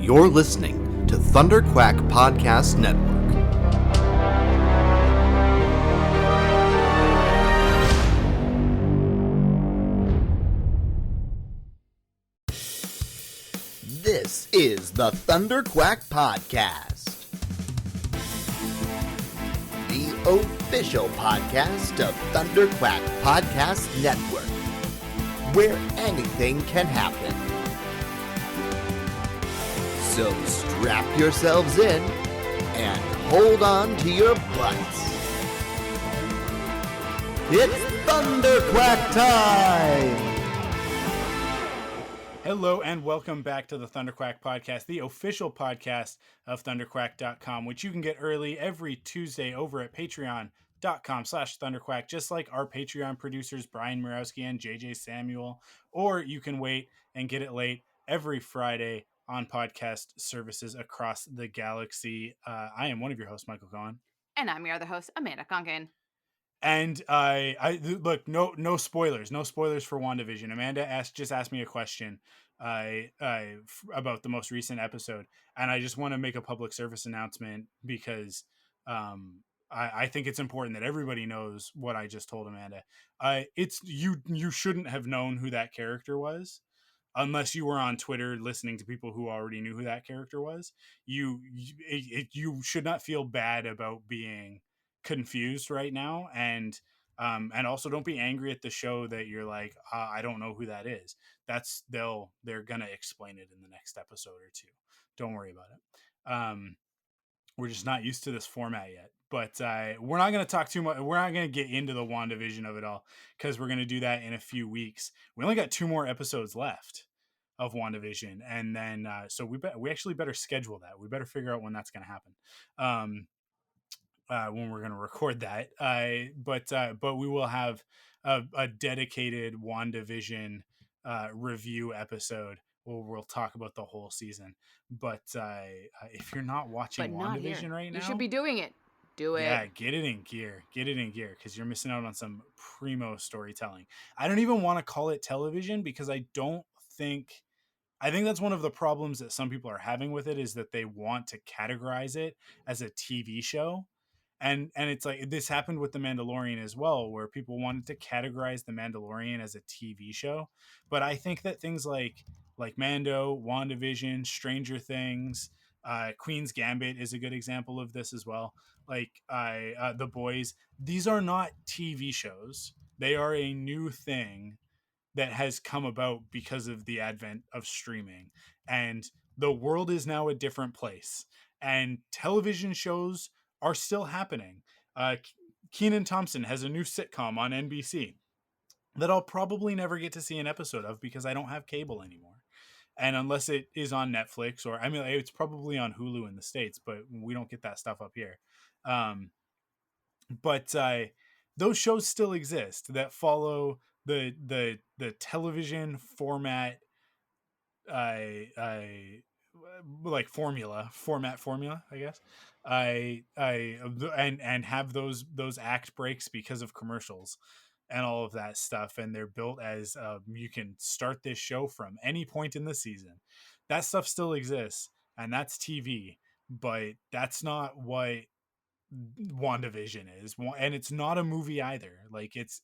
You're listening to Thunderquack Podcast Network. This is the Thunderquack Podcast, the official podcast of Thunderquack Podcast Network, where anything can happen. So strap yourselves in and hold on to your butts. It's Thunderquack time! Hello and welcome back to the Thunderquack Podcast, the official podcast of Thunderquack.com, which you can get early every Tuesday over at patreon.com/Thunderquack, just like our Patreon producers, Brian Murawski and JJ Samuel. Or you can wait and get it late every Friday on podcast services across the galaxy. I am one of your hosts, Michael Cohen. And I'm your other host, Amanda Conkin. And I look, no spoilers for WandaVision. Amanda just asked me a question about the most recent episode, and I just want to make a public service announcement because I think it's important that everybody knows what I just told Amanda. It's you shouldn't have known who that character was unless you were on Twitter listening to people who already knew who that character was. You should not feel bad about being confused right now, and also don't be angry at the show that you're like, I don't know who that is. They're gonna explain it in the next episode or two. Don't worry about it. We're just not used to this format yet, but we're not going to talk too much. We're not going to get into the WandaVision of it all because we're going to do that in a few weeks. We only got 2 more episodes left of WandaVision, and then so we actually better schedule that. We better figure out when that's going to happen. When we're going to record that, but we will have a dedicated WandaVision review episode where we'll talk about the whole season. But if you're not watching WandaVision right now, you should be doing it. Do it. Yeah, get it in gear, because you're missing out on some primo storytelling. I don't even want to call it television because I think that's one of the problems that some people are having with it, is that they want to categorize it as a TV show. And it's like this happened with The Mandalorian as well, where people wanted to categorize The Mandalorian as a TV show. But I think that things like Mando, WandaVision, Stranger Things, Queen's Gambit is a good example of this as well. Like The Boys, these are not TV shows. They are a new thing that has come about because of the advent of streaming, and the world is now a different place, and television shows are still happening. Kenan Thompson has a new sitcom on NBC that I'll probably never get to see an episode of because I don't have cable anymore. And unless it is on Netflix, or I mean, it's probably on Hulu in the States, but we don't get that stuff up here. But those shows still exist that follow the television format, like format, I guess. And have those act breaks because of commercials and all of that stuff, and they're built as you can start this show from any point in the season. That stuff still exists, and that's TV, but that's not what WandaVision is, and it's not a movie either. Like it's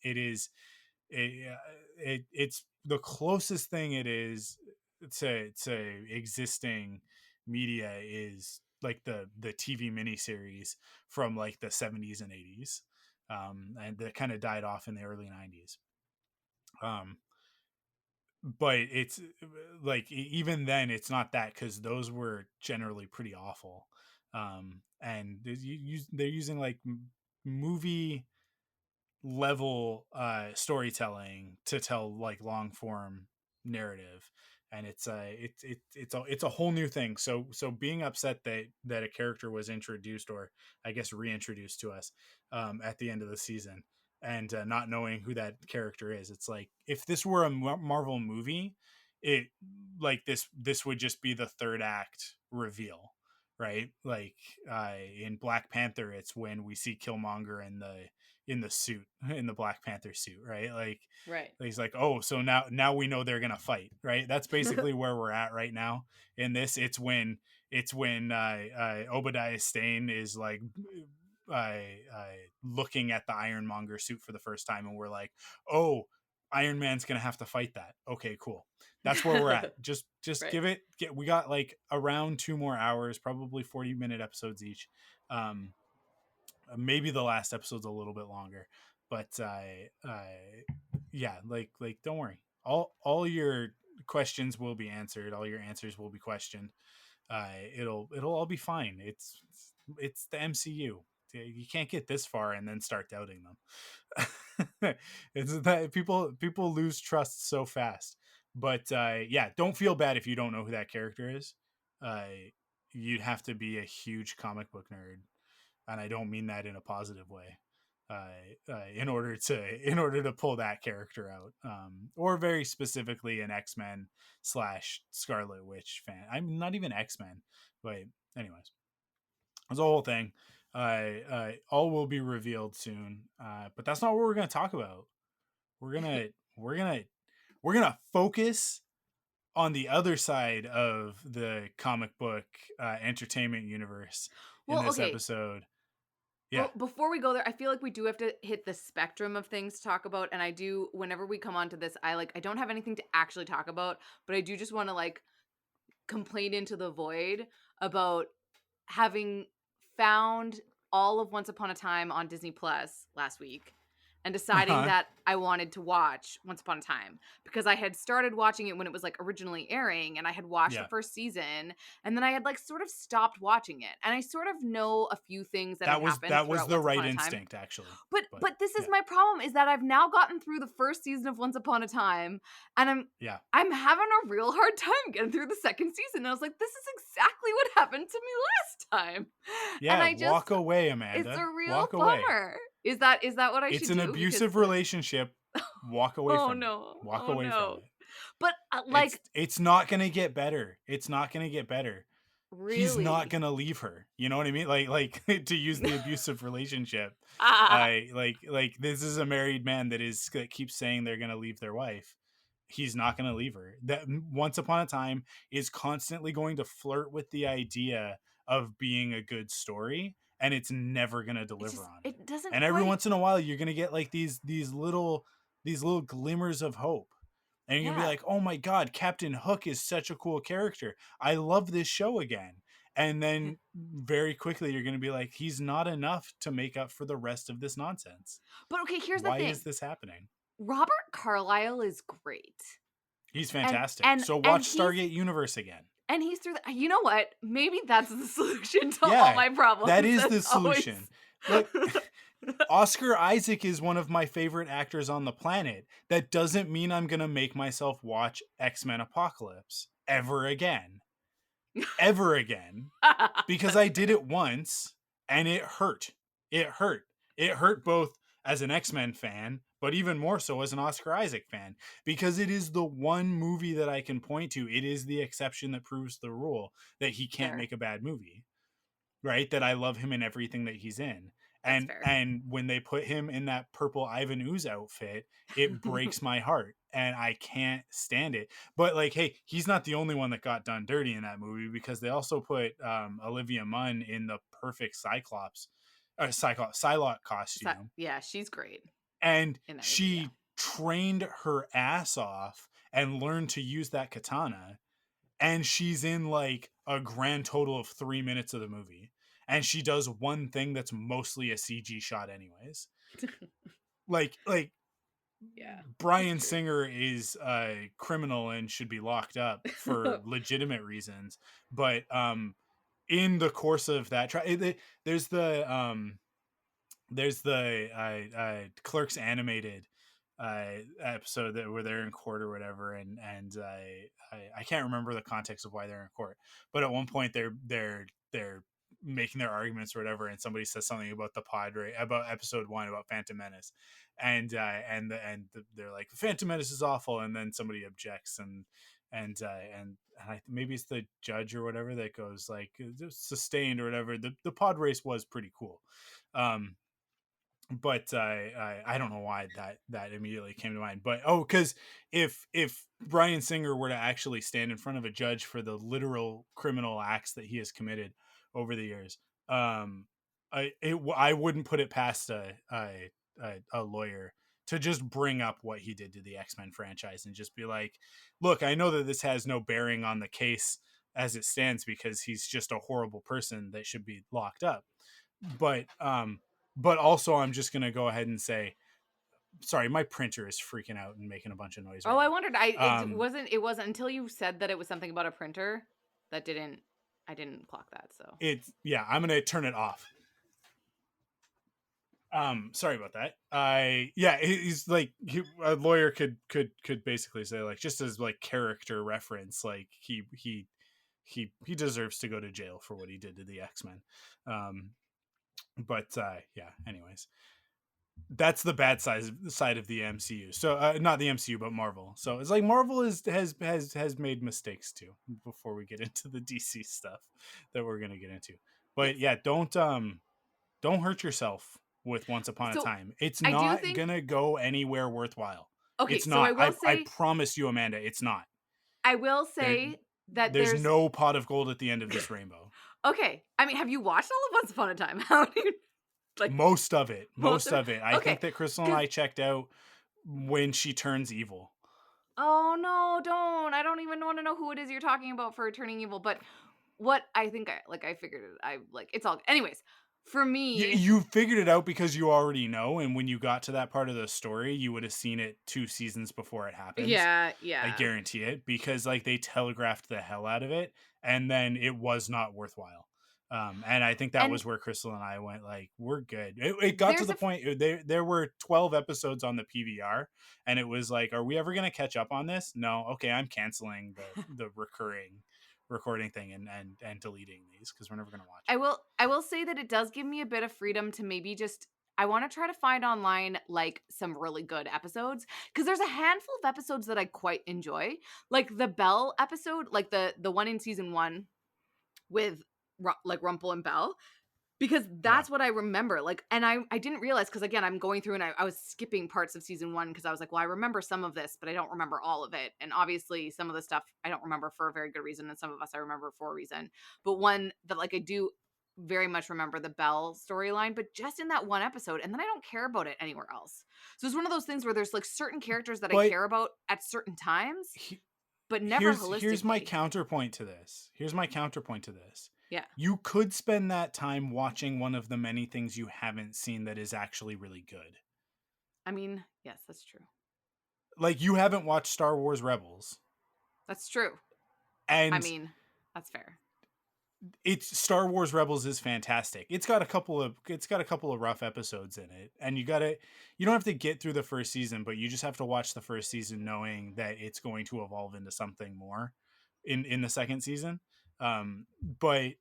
the closest thing it is to existing media is like the TV miniseries from like the 70s and 80s, and that kind of died off in the early 90s. But it's like even then it's not that, because those were generally pretty awful. And they're using like movie level storytelling to tell like long form narrative, and it's a whole new thing. So being upset that a character was introduced, or I guess reintroduced to us at the end of the season, and not knowing who that character is, it's like if this were a Marvel movie, it like this would just be the third act reveal, right? Like in Black Panther, it's when we see Killmonger in the suit, in the Black Panther suit, right? Like Right. he's like, oh, so now we know they're gonna fight, right? That's basically where we're at right now in this. It's when Obadiah Stane is like looking at the Ironmonger suit for the first time, and we're like, oh, Iron Man's gonna have to fight that. Okay, cool. That's where we're at. Just Right. give it. We got like around 2 more hours, probably 40-minute episodes each. Um, Maybe the last episode's a little bit longer, but yeah, like don't worry. All your questions will be answered. All your answers will be questioned. It'll all be fine. It's the MCU. You can't get this far and then start doubting them. It's that people lose trust so fast. But yeah, don't feel bad if you don't know who that character is. Uh, you'd have to be a huge comic book nerd, and I don't mean that in a positive way. In order to pull that character out, or very specifically an X-Men / Scarlet Witch fan. I'm not even X-Men, but anyways, it's a whole thing. All will be revealed soon, but that's not what we're gonna talk about. We're gonna we're gonna we're gonna focus on the other side of the comic book entertainment universe in Well, this okay. episode. Yeah. Well, before we go there, I feel like we do have to hit the spectrum of things to talk about. And I do, whenever we come onto this, I don't have anything to actually talk about, but I do just want to like complain into the void about having found all of Once Upon a Time on Disney Plus last week and deciding Uh-huh. that I wanted to watch Once Upon a Time because I had started watching it when it was like originally airing and I had watched the Yeah. first season and then I had like sort of stopped watching it. And I sort of know a few things that had happened That was throughout the Once right Upon a Time. instinct, actually. But this is yeah, my problem is that I've now gotten through the first season of Once Upon a Time and yeah, I'm having a real hard time getting through the second season. And I was like, this is exactly what happened to me last time. And yeah. I just Walk away, it's Amanda. a real Walk away. bummer. Is that what I It's should an do? Because abusive relationship. Walk away oh from it. no. Walk Oh away from no. it. But like It's not gonna get better. It's not gonna get better. He's not really. gonna leave her. You know what I mean? Like to use the abusive relationship. Ah, Like this is a married man that keeps saying they're gonna leave their wife. He's not gonna leave her. That Once Upon a Time is constantly going to flirt with the idea of being a good story, and it's never gonna deliver on it. it doesn't And every quite once in a while, you're gonna get like these little glimmers of hope. And you're gonna be yeah. like, oh my god, Captain Hook is such a cool character. I love this show again. And then very quickly you're gonna be like, he's not enough to make up for the rest of this nonsense. But okay, here's the Why is thing. this happening? Robert Carlyle is great. He's And fantastic. and So and watch he's Stargate Universe again. and he's through the, you know what? Maybe that's the solution to all Yeah, my problems. that is That's the solution. Look, Oscar Isaac is one of my favorite actors on the planet. That doesn't mean I'm gonna make myself watch X-Men Apocalypse ever again. Ever again. Because I did it once and it hurt. It hurt. It hurt both as an X-Men fan, but even more so as an Oscar Isaac fan, because it is the one movie that I can point to. It is the exception that proves the rule that he can't Fair. make a bad movie, right? That I love him in everything that he's in. That's fair. And when they put him in that purple Ivan Ooze outfit, it breaks my heart and I can't stand it. But like, hey, he's not the only one that got done dirty in that movie, because they also put Olivia Munn in the perfect Psylocke costume. Yeah, she's great And in that movie. she Yeah. trained her ass off and learned to use that katana. And she's in like a grand total of 3 minutes of the movie. And she does one thing that's mostly a CG shot anyways. like Yeah. Bryan Singer is a criminal and should be locked up for legitimate reasons. But in the course of that there's the Clerks animated episode where they're in court or whatever, and I can't remember the context of why they're in court, but at one point they're making their arguments or whatever, and somebody says something about the Padre, about episode 1, about Phantom Menace, and they're like, Phantom Menace is awful, and then somebody objects, and maybe it's the judge or whatever that goes like sustained or whatever. The pod race was pretty cool. But I don't know why that immediately came to mind. But because if Bryan Singer were to actually stand in front of a judge for the literal criminal acts that he has committed over the years, I wouldn't put it past a lawyer to just bring up what he did to the X-Men franchise and just be like, look, I know that this has no bearing on the case as it stands because he's just a horrible person that should be locked up. But also I'm just going to go ahead and say, sorry, my printer is freaking out and making a bunch of noise right Oh, I now. wondered. It wasn't until you said that it was something about a printer that I didn't clock that. So I'm going to turn it off. Sorry about that. He's like a lawyer could basically say, like, just as like character reference, like he deserves to go to jail for what he did to the X-Men. Anyways, that's the bad side of the MCU. So not the MCU, but Marvel. So it's like Marvel has made mistakes too. Before we get into the DC stuff that we're gonna get into, but yes. don't hurt yourself with Once Upon a So Time. It's I do not think. gonna go anywhere worthwhile. Okay, It's so I not. will I say. promise you, Amanda, it's not. I will There, say that there's no pot of gold at the end of this rainbow. Okay, I mean, have you watched all of Once Upon a Time? How do you like Most of it. most of it? I Okay, think that Crystal and I checked out when she turns evil. oh no, don't! I don't even want to know who it is you're talking about for turning evil. But what I think I figured it. I like it's all. Anyways, for me, You figured it out because you already know, and when you got to that part of the story, you would have seen it 2 seasons before it happens. yeah. I guarantee it, because like they telegraphed the hell out of it, and then it was not worthwhile. And I think that And was where Crystal and I went like, we're good. It got to there's the point there were 12 episodes on the PVR, and it was like, are we ever gonna catch up on this? No. Okay, I'm canceling the recording thing and deleting these because we're never gonna watch it. I will say that it does give me a bit of freedom to maybe just I want to try to find online like some really good episodes because there's a handful of episodes that I quite enjoy. Like the Belle episode, like the one in season 1 with like Rumple and Belle, because that's what I remember. Like, and I didn't realize because again, I'm going through and I was skipping parts of season 1 because I was like, well, I remember some of this, but I don't remember all of it. And obviously, some of the stuff I don't remember for a very good reason, and some of us I remember for a reason. But one that like I do very much remember the Belle storyline, but just in that one episode, and then I don't care about it anywhere else. So it's one of those things where there's like certain characters that I But care about at certain times, but never holistically. Here's my counterpoint to this. Yeah. You could spend that time watching one of the many things you haven't seen that is actually really good. I mean, yes, that's true. Like, you haven't watched Star Wars Rebels. That's true. And I mean, that's fair. It's Star Wars Rebels is fantastic. It's got a couple of rough episodes in it, and you don't have to get through the first season, but you just have to watch the first season knowing that it's going to evolve into something more in the second season. But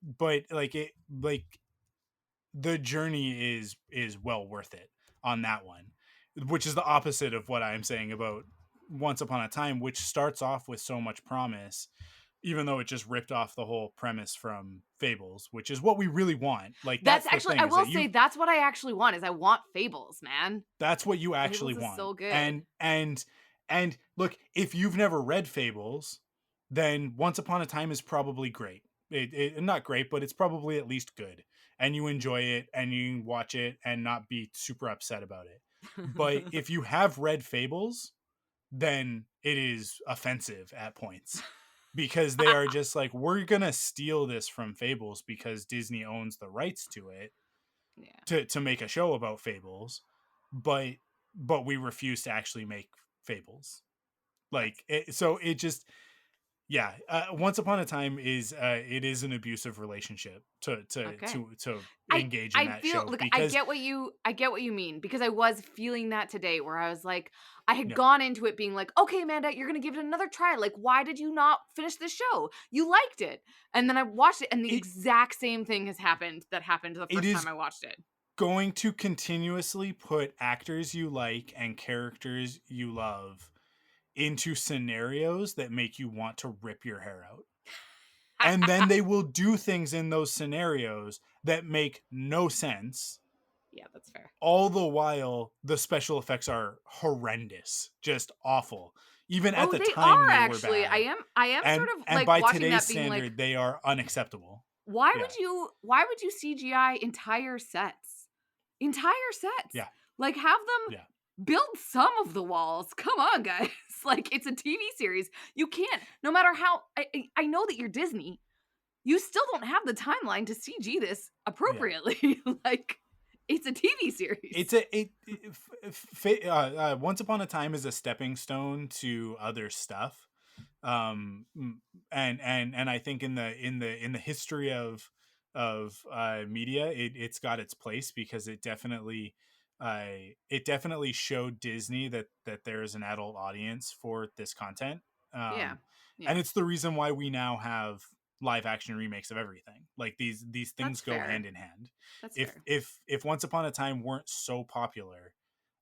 the journey is well worth it on that one, which is the opposite of what I'm saying about Once Upon a Time, which starts off with so much promise, even though it just ripped off the whole premise from Fables, which is what we really want. Like, that's actually, I will say that's what I actually want is I want Fables, man. That's what you actually Fables is want. so good. And look, if you've never read Fables, then Once Upon a Time is probably great. It not great, but it's probably at least good. And you enjoy it and you watch it and not be super upset about it. But if you have read Fables, then it is offensive at points. Because they are just like, we're gonna steal this from Fables because Disney owns the rights to it, to make a show about Fables, but we refuse to actually make Fables. Like, Once Upon a Time is it is an abusive relationship to engage in that feel, show. Look, Because I get what you mean, because I was feeling that today where I was like, I had Yeah. gone into it being like, okay, Amanda, you're gonna give it another try. Like, why did you not finish the show? You liked it. And then I watched it and the exact same thing has happened that happened the first time I watched it. Going to continuously put actors you like and characters you love into scenarios that make you want to rip your hair out. And then they will do things in those scenarios that make no sense. Yeah, that's fair. All the while, the special effects are horrendous, just awful. Even at the They time, are they were actually. bad. I am sort of And like by watching today's that being like, standard, they are unacceptable. why Yeah. would you CGI entire sets? Entire sets. Yeah. Like have them Yeah. build some of the walls. Come on, guys. Like it's a TV series. You can't, no matter how I know that you're Disney, you still don't have the timeline to CG this appropriately. Like it's a TV series. Once Upon a Time is a stepping stone to other stuff. And I think in the history of media, it's got its place, because it definitely showed Disney that there is an adult audience for this content. Yeah. And it's the reason why we now have live action remakes of everything. Like these things That's go fair. hand in hand. That's if fair. if Once Upon a Time weren't so popular,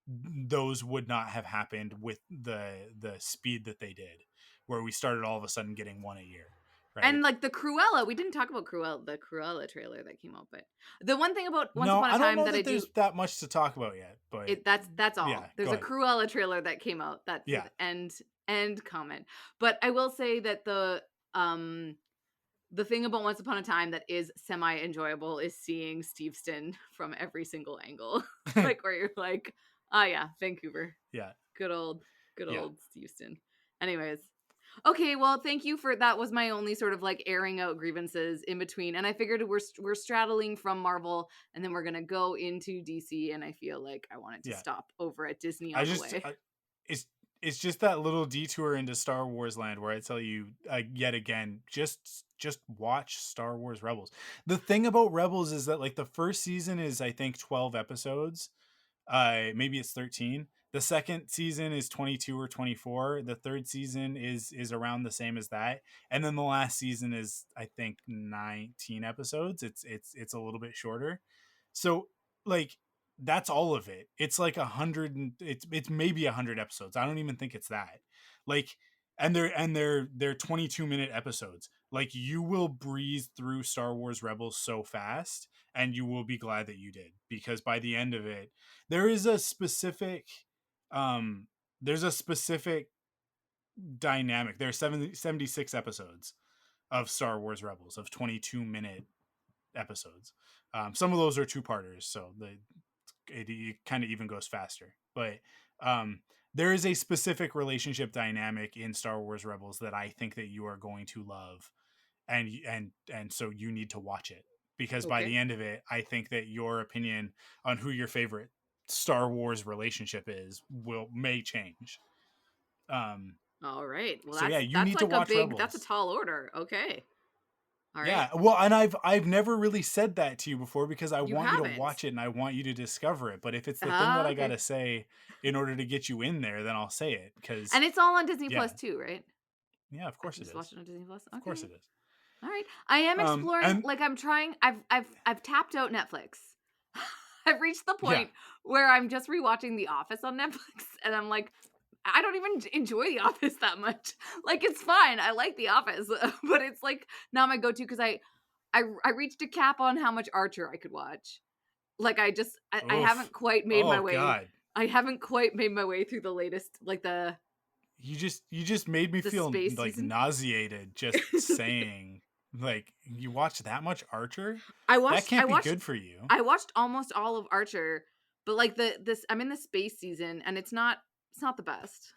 those would not have happened with the speed that they did, where we started all of a sudden getting one a year, right? And like the Cruella, we didn't talk about the Cruella trailer that came out, but the one thing about Once No, Upon a I don't Time know that I that do, there's that much to talk about yet, but that's all. yeah, There's go a ahead. Cruella trailer that came out. That's Yeah. the end comment. But I will say that the thing about Once Upon a Time that is semi enjoyable is seeing Steveston from every single angle. Like where you're like, oh yeah, Vancouver. Yeah. Good old Yeah. Steveston. Anyways. Okay, well, thank you for that. Was my only sort of like airing out grievances in between, and I figured we're straddling from Marvel, and then we're gonna go into DC, and I feel like I wanted to Yeah. stop over at Disney on the way. It's just that little detour into Star Wars land where I tell you yet again, just watch Star Wars Rebels. The thing about Rebels is that like the first season is, I think, 12 episodes. Maybe it's 13. The second season is 22 or 24. The third season is around the same as that, and then the last season is, I think, 19 episodes. It's a little bit shorter. So like that's all of it. It's like 100 it's maybe 100 episodes. I don't even think it's that. Like, and they're 22-minute episodes. Like, you will breeze through Star Wars Rebels so fast, and you will be glad that you did, because by the end of it, there is a specific there's a specific dynamic. There are 76 episodes of Star Wars Rebels, of 22-minute episodes. Some of those are two-parters, so it kind of even goes faster. But there is a specific relationship dynamic in Star Wars Rebels that I think that you are going to love, and so you need to watch it, because by the end of it, I think that your opinion on who your favorite Star Wars relationship is may change. All right. Well, So yeah, you that's need to like a watch big. Rebels. That's a tall order. Okay. All right. Yeah, well, and I've never really said that to you before, because I You want you to haven't. watch it and I want you to discover it. But if it's the thing that I Okay. gotta say in order to get you in there, then I'll say it. Because And it's all on Disney yeah, Plus too, right? yeah, of course it Just is. watch it on Disney Plus. Okay. Of course it is. All right. I am exploring. And Like I'm trying. I've tapped out Netflix. I've reached the yeah, point where I'm just rewatching The Office on Netflix, and I'm like, I don't even enjoy The Office that much. Like it's fine. I like The Office, but it's like not my go-to, because I reached a cap on how much Archer I could watch. Like I haven't oof, quite made my oh way. god, I haven't quite made my way through the latest, like the you just made me feel space like season. nauseated just saying, like, you watch that much Archer. I That can't be watched good for you. I watched almost all of Archer, but like this I'm in the space season, and it's not the best.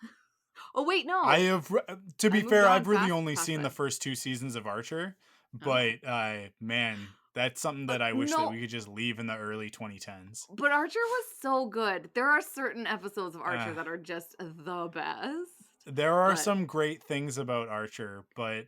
Oh wait, I no. have, to I be moved fair, on I've really past only seen the that. first 2 seasons of Archer, Oh. but man, that's something that I wish that No, we could just leave in the early 2010s. but Archer was so good. There are certain episodes of Uh, Archer that are just the best. there are But some great things about Archer, but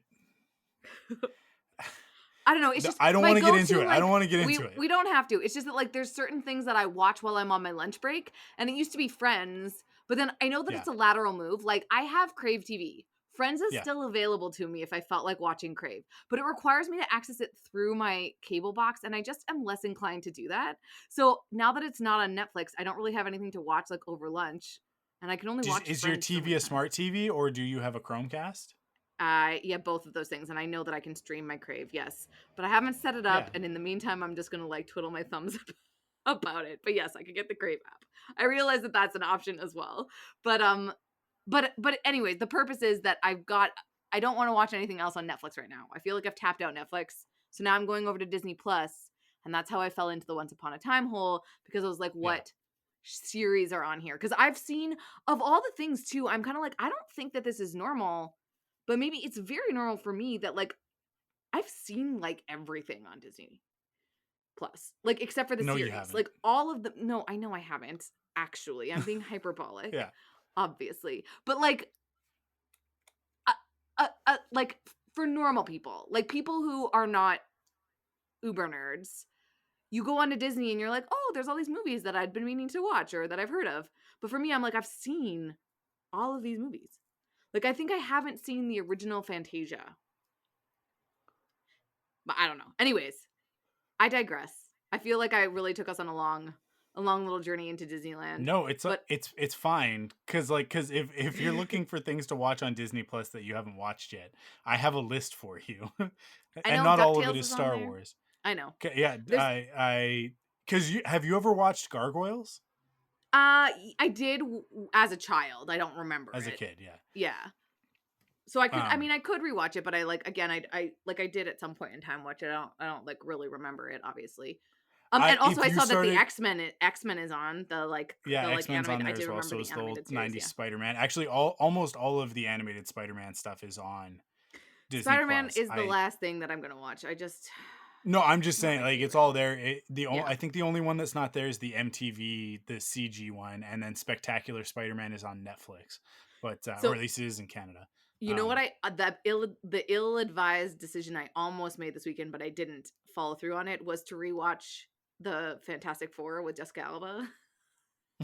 I don't know. It's just I don't my want to get go-to. into it. I don't Like want to get into it. we don't have to. It's just that like there's certain things that I watch while I'm on my lunch break, and it used to be Friends, but then I know that Yeah, it's a lateral move. Like I have Crave TV. Friends is yeah, still available to me if I felt like watching Crave, but it requires me to access it through my cable box, and I just am less inclined to do that. So now that it's not on Netflix, I don't really have anything to watch like over lunch. and I can only watch Is your Friends so TV many a times. smart TV, or do you have a Chromecast? Yeah, both of those things, and I know that I can stream my Crave, yes, but I haven't set it Yeah. up, and in the meantime, I'm just gonna like twiddle my thumbs about it. But yes, I could get the Crave app. I realize that that's an option as well, but anyways, the purpose is that I don't want to watch anything else on Netflix right now. I feel like I've tapped out Netflix, so now I'm going over to Disney Plus, and that's how I fell into the Once Upon a Time hole because I was like, Yeah. what series are on here? Because I've seen of all the things too. I'm kind of like, I don't think that this is normal, but maybe it's very normal for me that like I've seen like everything on Disney Plus, like except for the No, you series, haven't. like all of the. No, I know I haven't actually. I'm being hyperbolic, Yeah. obviously, but like for normal people, like people who are not uber nerds, you go onto Disney and you're like, oh, there's all these movies that I'd been meaning to watch or that I've heard of. But for me, I'm like, I've seen all of these movies. Like, I think I haven't seen the original Fantasia, but I don't know. Anyways, I digress. I feel like I really took us on a long little journey into Disneyland. No, But it's fine because if you're looking for things to watch on Disney Plus that you haven't watched yet, I have a list for you, I and know not all of it DuckTales is is on Star there. Wars. I know. Yeah, There's I because you have you ever watched Gargoyles I did as a child. I don't remember as a it. kid? Yeah. Yeah. So I Um, mean I could rewatch it, but I like again I like I did at some point in time watch it. I don't like really remember it obviously. I And also if I you saw that the started X-Men is on Yeah, the like X-Men's on animated. I there did as well. remember So the is the old animated series, 90s yeah. Spider-Man. Actually, almost all of the animated Spider-Man stuff is on Disney Spider-Man Plus. is the last thing that I'm going to watch. I just No, I'm just not saying my like it's favorite. all there. Yeah. I think the only one that's not there is the MTV, the CG one, and then Spectacular Spider-Man is on Netflix. But or So at least it is in Canada. you know what Um, the ill-advised decision I almost made this weekend, but I didn't follow through on it was to rewatch the Fantastic Four with Jessica Alba.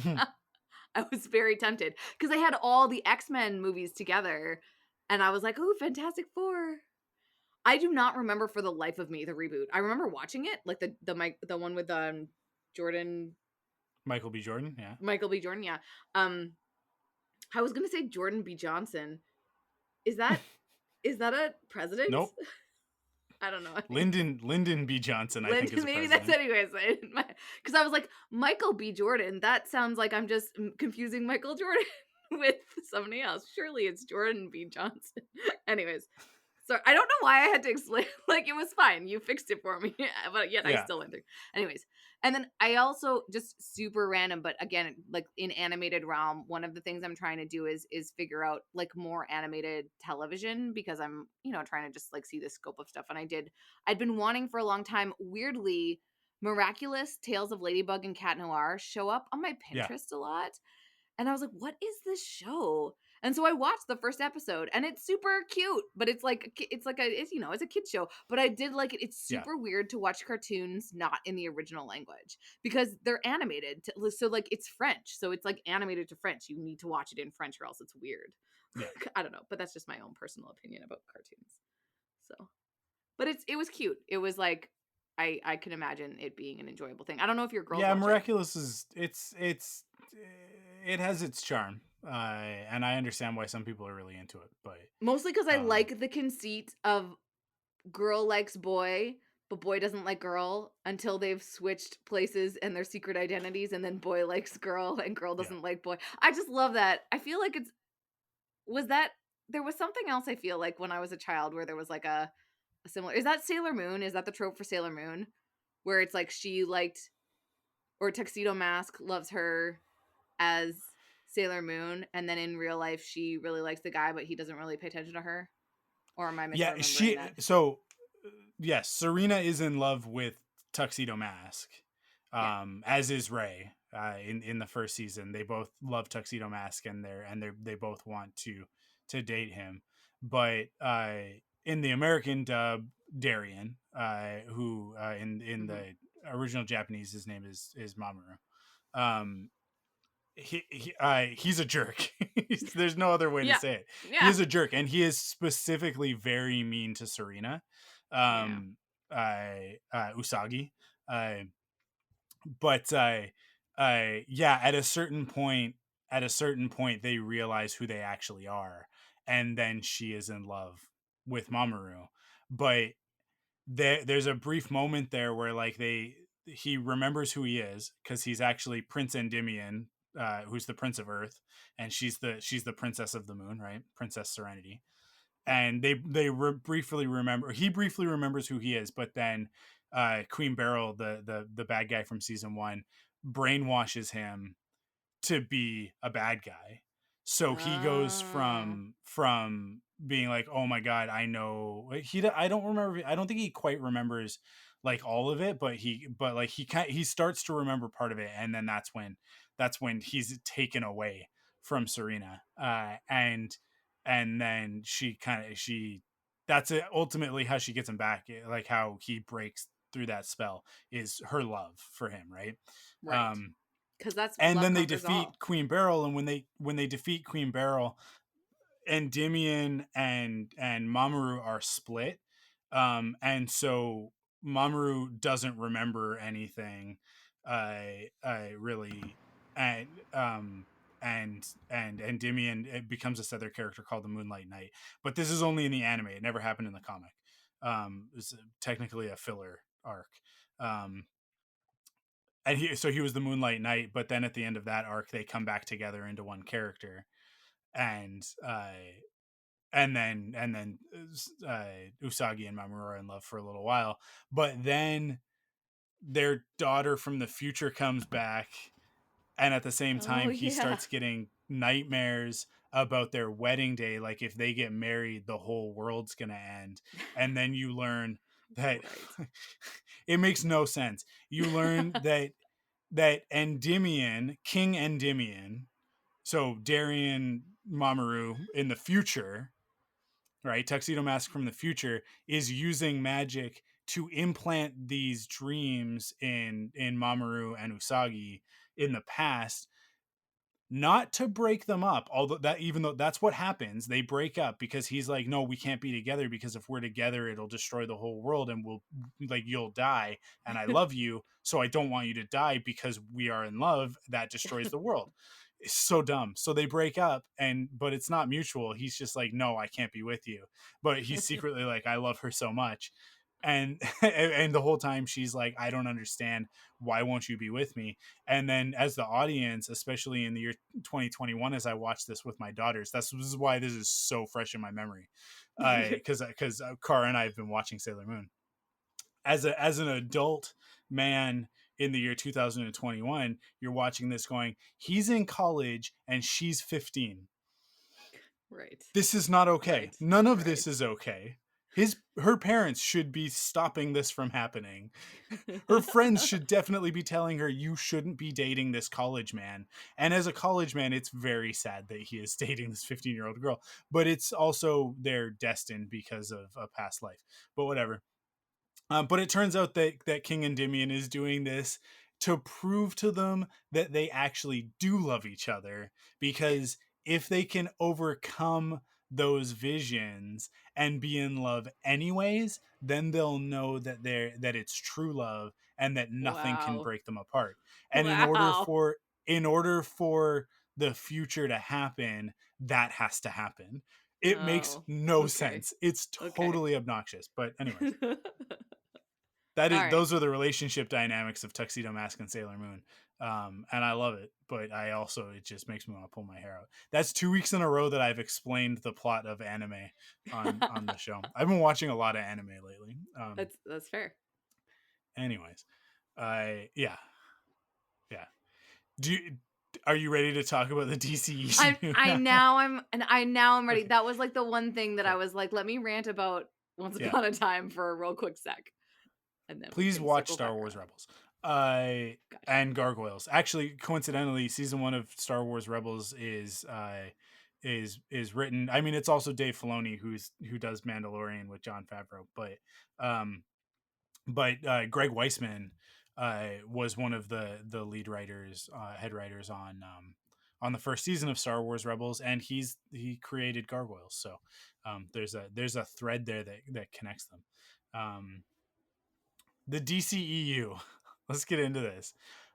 I was very tempted because they had all the X-Men movies together and I was like, "Oh, Fantastic Four." I do not remember for the life of me the reboot. I remember watching it, like the one with Jordan Michael B. Jordan, yeah. Michael B. Jordan, yeah. Um I was going to say Jordan B. Johnson. Is that a president? Nope. I don't know. Lyndon B. Johnson, I think, is Lyndon, a maybe that's president. anyways. Because I was like, Michael B. Jordan. That sounds like I'm just confusing Michael Jordan with somebody else. Surely it's Jordan B. Johnson. Anyways, so I don't know why I had to explain. Like it was fine. You fixed it for me, but yet I Yeah. still went through. Anyways, and then I also just super random, but again, like in animated realm, one of the things I'm trying to do is figure out like more animated television because I'm trying to just like see the scope of stuff. And I'd been wanting for a long time. Weirdly, Miraculous Tales of Ladybug and Cat Noir show up on my Yeah. Pinterest a lot. And I was like, what is this show? And so I watched the first episode and it's super cute, but it's a kid show, but I did like it. It's Yeah. super weird to watch cartoons not in the original language because they're animated so like it's French. So it's like animated to French. You need to watch it in French or else it's weird. Yeah. I don't know, but that's just my own personal opinion about cartoons. So, but it was cute. It was like I can imagine it being an enjoyable thing. I don't know if your girls Yeah, watch it. Miraculous is it has its charm. And I understand why some people are really into it, but Mostly because I um like the conceit of girl likes boy, but boy doesn't like girl until they've switched places and their secret identities, and then boy likes girl and girl yeah. doesn't like boy. I just love that. I feel like was that there was something else I feel like when I was a child where there was like a similar. Is that Sailor Moon? Is that the trope for Sailor Moon? Where it's like she liked or Tuxedo Mask loves her as Sailor Moon, and then in real life she really likes the guy, but he doesn't really pay attention to her. Or am I Yeah, misremembering that? yes, Serena is in love with Tuxedo Mask, Yeah. as is Ray. In the first season, they both love Tuxedo Mask, and they both want to date him. But in the American dub, Darien, who in Hmm. the original Japanese, his name is Mamoru. Um, he's a jerk. There's no other way to Yeah. say it. He Yeah. is a jerk, and he is specifically very mean to Serena, Yeah. um, Usagi. Uh, but yeah, at a certain point, at a certain point they realize who they actually are, and then she is in love with Mamoru. But there's a brief moment there where like he remembers who he is because he's actually Prince Endymion, who's the Prince of Earth, and she's the Princess of the Moon, right? Princess Serenity. And briefly remember, he briefly remembers who he is, but then Queen Beryl, the bad guy from season 1, brainwashes him to be a bad guy. So he goes Oh. from being like, oh my god, I know I don't remember, I don't think he quite remembers like all of it, but he starts to remember part of it, and then that's when he's taken away from Serena. And then she that's it, ultimately how she gets him back, like how he breaks through that spell is her love for him, right? Right. um Because that's and love then they conquers defeat all. Queen Beryl, and when they defeat Queen Beryl, Endymion and Mamoru are split. And so Mamoru doesn't remember anything, really, and and Endymion, it becomes this other character called the Moonlight Knight. But this is only in the anime; it never happened in the comic. It's technically a filler arc. Um, and he was the Moonlight Knight, but then at the end of that arc, they come back together into one character, and and then Usagi and Mamoru are in love for a little while, but then their daughter from the future comes back, and at the same Oh time he yeah. starts getting nightmares about their wedding day, like if they get married the whole world's gonna end. And then you learn that Right. it makes no sense. You learn that Endymion, King Endymion, so Darien Mamoru in the future, right? Tuxedo Mask from the future is using magic to implant these dreams in Mamoru and Usagi in the past, not to break them up, although that, even though that's what happens, they break up because he's like, no, we can't be together, because if we're together it'll destroy the whole world and we'll, like, you'll die, and I love you, so I don't want you to die because we are in love, that destroys the world. It's so dumb. So they break up, and but it's not mutual. He's just like, no, I can't be with you, but he's secretly like, I love her so much. And and the whole time she's like, I don't understand, why won't you be with me? And then as the audience, especially in the year 2021, as I watched this with my daughters, this is why this is so fresh in my memory, because Cara and I have been watching Sailor Moon as an adult man in the year 2021. You're watching this going, he's in college and she's 15. Right. This is not okay. Right. None of Right. this is okay. Her parents should be stopping this from happening. Her friends should definitely be telling her, you shouldn't be dating this college man. And as a college man, it's very sad that he is dating this 15-year-old girl, but it's also they're destined because of a past life. But whatever. But it turns out that King Endymion is doing this to prove to them that they actually do love each other, because if they can overcome those visions and be in love anyways, then they'll know that it's true love and that nothing can Wow. break them apart. And Wow. in order for the future to happen, that has to happen. It makes Oh. no Okay. sense. It's Okay. totally obnoxious. But anyways, All right. those are the relationship dynamics of Tuxedo Mask and Sailor Moon. And I love it, but I also, it just makes me want to pull my hair out. That's 2 weeks in a row that I've explained the plot of anime on the show. I've been watching a lot of anime lately. That's fair. Anyways, yeah, yeah. Do you, are you ready to talk about the DCEU now? I now I'm ready. Okay, That was like the one thing that I cool. was like, let me rant about Once Yeah, Upon a Time for a real quick sec, and then we please can watch circle Star back Wars around. Rebels. Gotcha. And Gargoyles. Actually, coincidentally, season 1 of Star Wars Rebels is written. I mean, it's also Dave Filoni who does Mandalorian with Jon Favreau, um, Greg Weisman was one of the lead writers, head writers on the first season of Star Wars Rebels, and he created Gargoyles. So there's a thread there that connects them. Um, the DCEU. Let's get into this.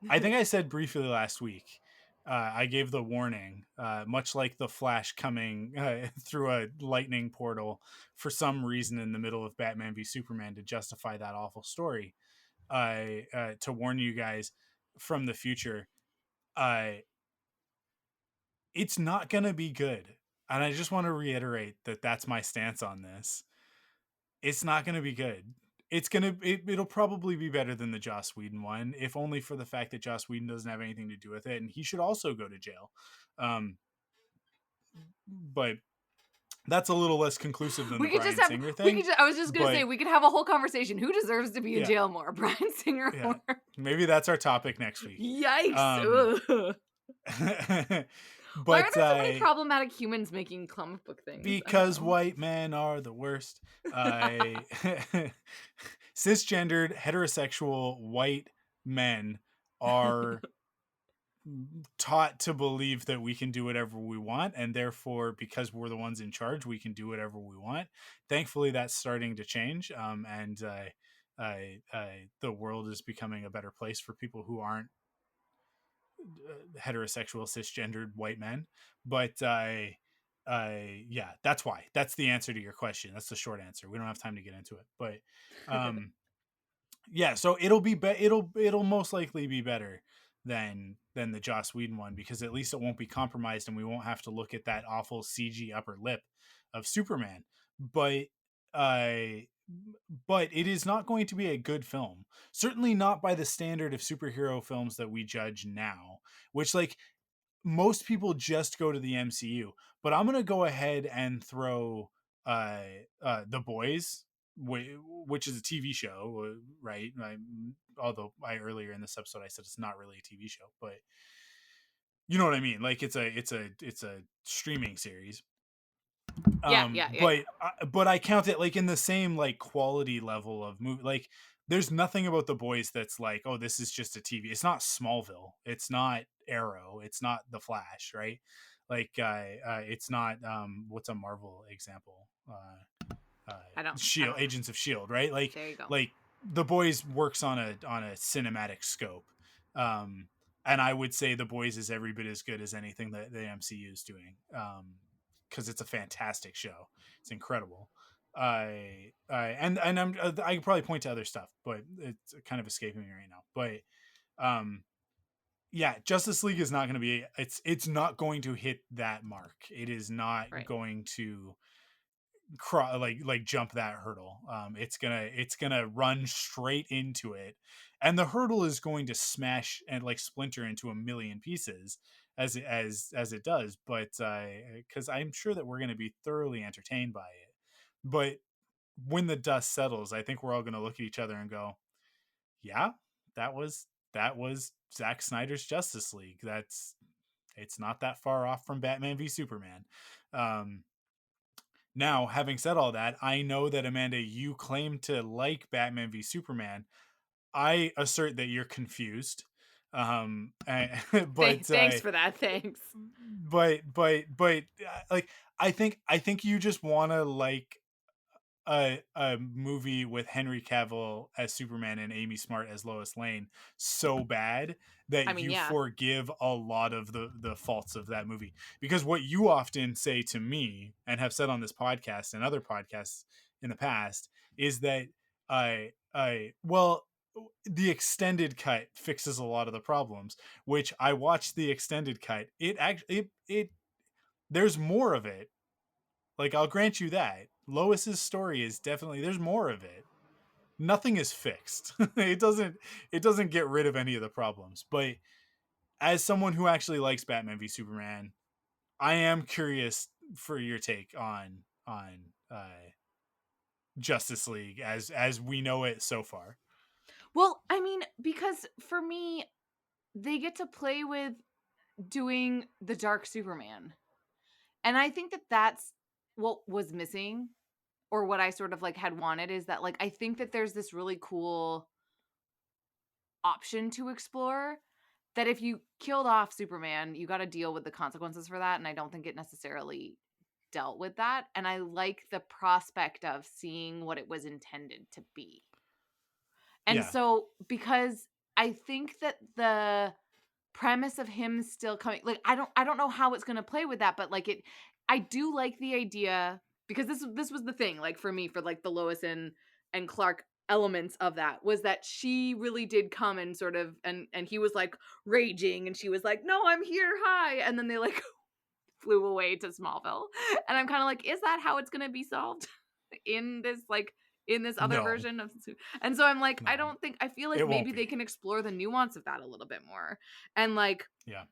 I think I said briefly last week I gave the warning, much like the Flash coming through a lightning portal for some reason in the middle of Batman v Superman to justify that awful story. To warn you guys from the future, uh, it's not going to be good. And I just want to reiterate that that's my stance on this. It's not going to be good. It'll probably be better than the Joss Whedon one, if only for the fact that Joss Whedon doesn't have anything to do with it, and he should also go to jail. But that's a little less conclusive than the We could just Bryan have. Singer We thing. could. I was just gonna say But we could have a whole conversation. Who deserves to be in yeah, jail more, Bryan Singer yeah, or? maybe that's our topic next week. Yikes! Ugh. Why are But there so many problematic humans making comic book things? because white men are the worst. Cisgendered heterosexual white men are taught to believe that we can do whatever we want, and therefore, because we're the ones in charge, we can do whatever we want. Thankfully, that's starting to change, and the world is becoming a better place for people who aren't heterosexual cisgendered white men. But yeah, that's why. That's the answer to your question. That's the short answer. We don't have time to get into it, but yeah, so it'll most likely be better than the Joss Whedon one, because at least it won't be compromised and we won't have to look at that awful CG upper lip of Superman. But uh but it is not going to be a good film. Certainly not by the standard of superhero films that we judge now, which, like, most people just go to the MCU. But I'm gonna go ahead and throw The Boys, which is a TV show, right? Although earlier in this episode I said it's not really a TV show, but you know what I mean. Like, it's a streaming series. Yeah. But I count it like in the same like quality level of movie. Like, there's nothing about The Boys that's like, oh, this is just a TV. It's not Smallville. It's not Arrow. It's not The Flash, right? Like, it's not what's a Marvel example? I don't. Shield, Agents of Shield, right? There you go. Like The Boys works on a cinematic scope. And I would say The Boys is every bit as good as anything that the MCU is doing. Because it's a fantastic show. It's incredible. I could probably point to other stuff, but it's kind of escaping me right now. But yeah, Justice League is not going to be. It's not going to hit that mark. It is not Right. going to like jump that hurdle. It's gonna run straight into it, and the hurdle is going to smash and like splinter into a million pieces as it does. But because I'm sure that we're going to be thoroughly entertained by it. But when the dust settles, I think we're all going to look at each other and go, yeah, that was Zack Snyder's Justice League. It's not that far off from Batman v Superman. Now, having said all that, I know that, Amanda, you claim to like Batman v Superman. I assert that you're confused. But Thanks for that. Thanks. but like, I think you just want to like a movie with Henry Cavill as Superman and Amy Smart as Lois Lane so bad that I mean, you yeah. forgive a lot of the faults of that movie. Because what you often say to me and have said on this podcast and other podcasts in the past is that well, the extended cut fixes a lot of the problems, which I watched the extended cut. It actually it there's more of it. Like, I'll grant you that Lois's story is definitely, there's more of it. Nothing is fixed. It doesn't get rid of any of the problems. But as someone who actually likes Batman v Superman, I am curious for your take on Justice League as we know it so far. Well, I mean, because for me, they get to play with doing the Dark Superman. And I think that that's what was missing, or what I sort of like had wanted, is that like I think that there's this really cool option to explore, that if you killed off Superman, you got to deal with the consequences for that, and I don't think it necessarily dealt with that, and I like the prospect of seeing what it was intended to be. And Yeah. so, because I think that premise of him still coming, like, I don't know how it's gonna play with that, but like I do like the idea, because this was the thing, like, for me, for like the Lois and Clark elements of that, was that she really did come and sort of, and he was like raging, and she was like, no, I'm here, hi, and then they like flew away to Smallville. And I'm kind of like, is that how it's going to be solved in this, like, in this other No, version of and so I'm like, no, I feel like it won't maybe be. they can explore the nuance of that a little bit more, and like Yeah.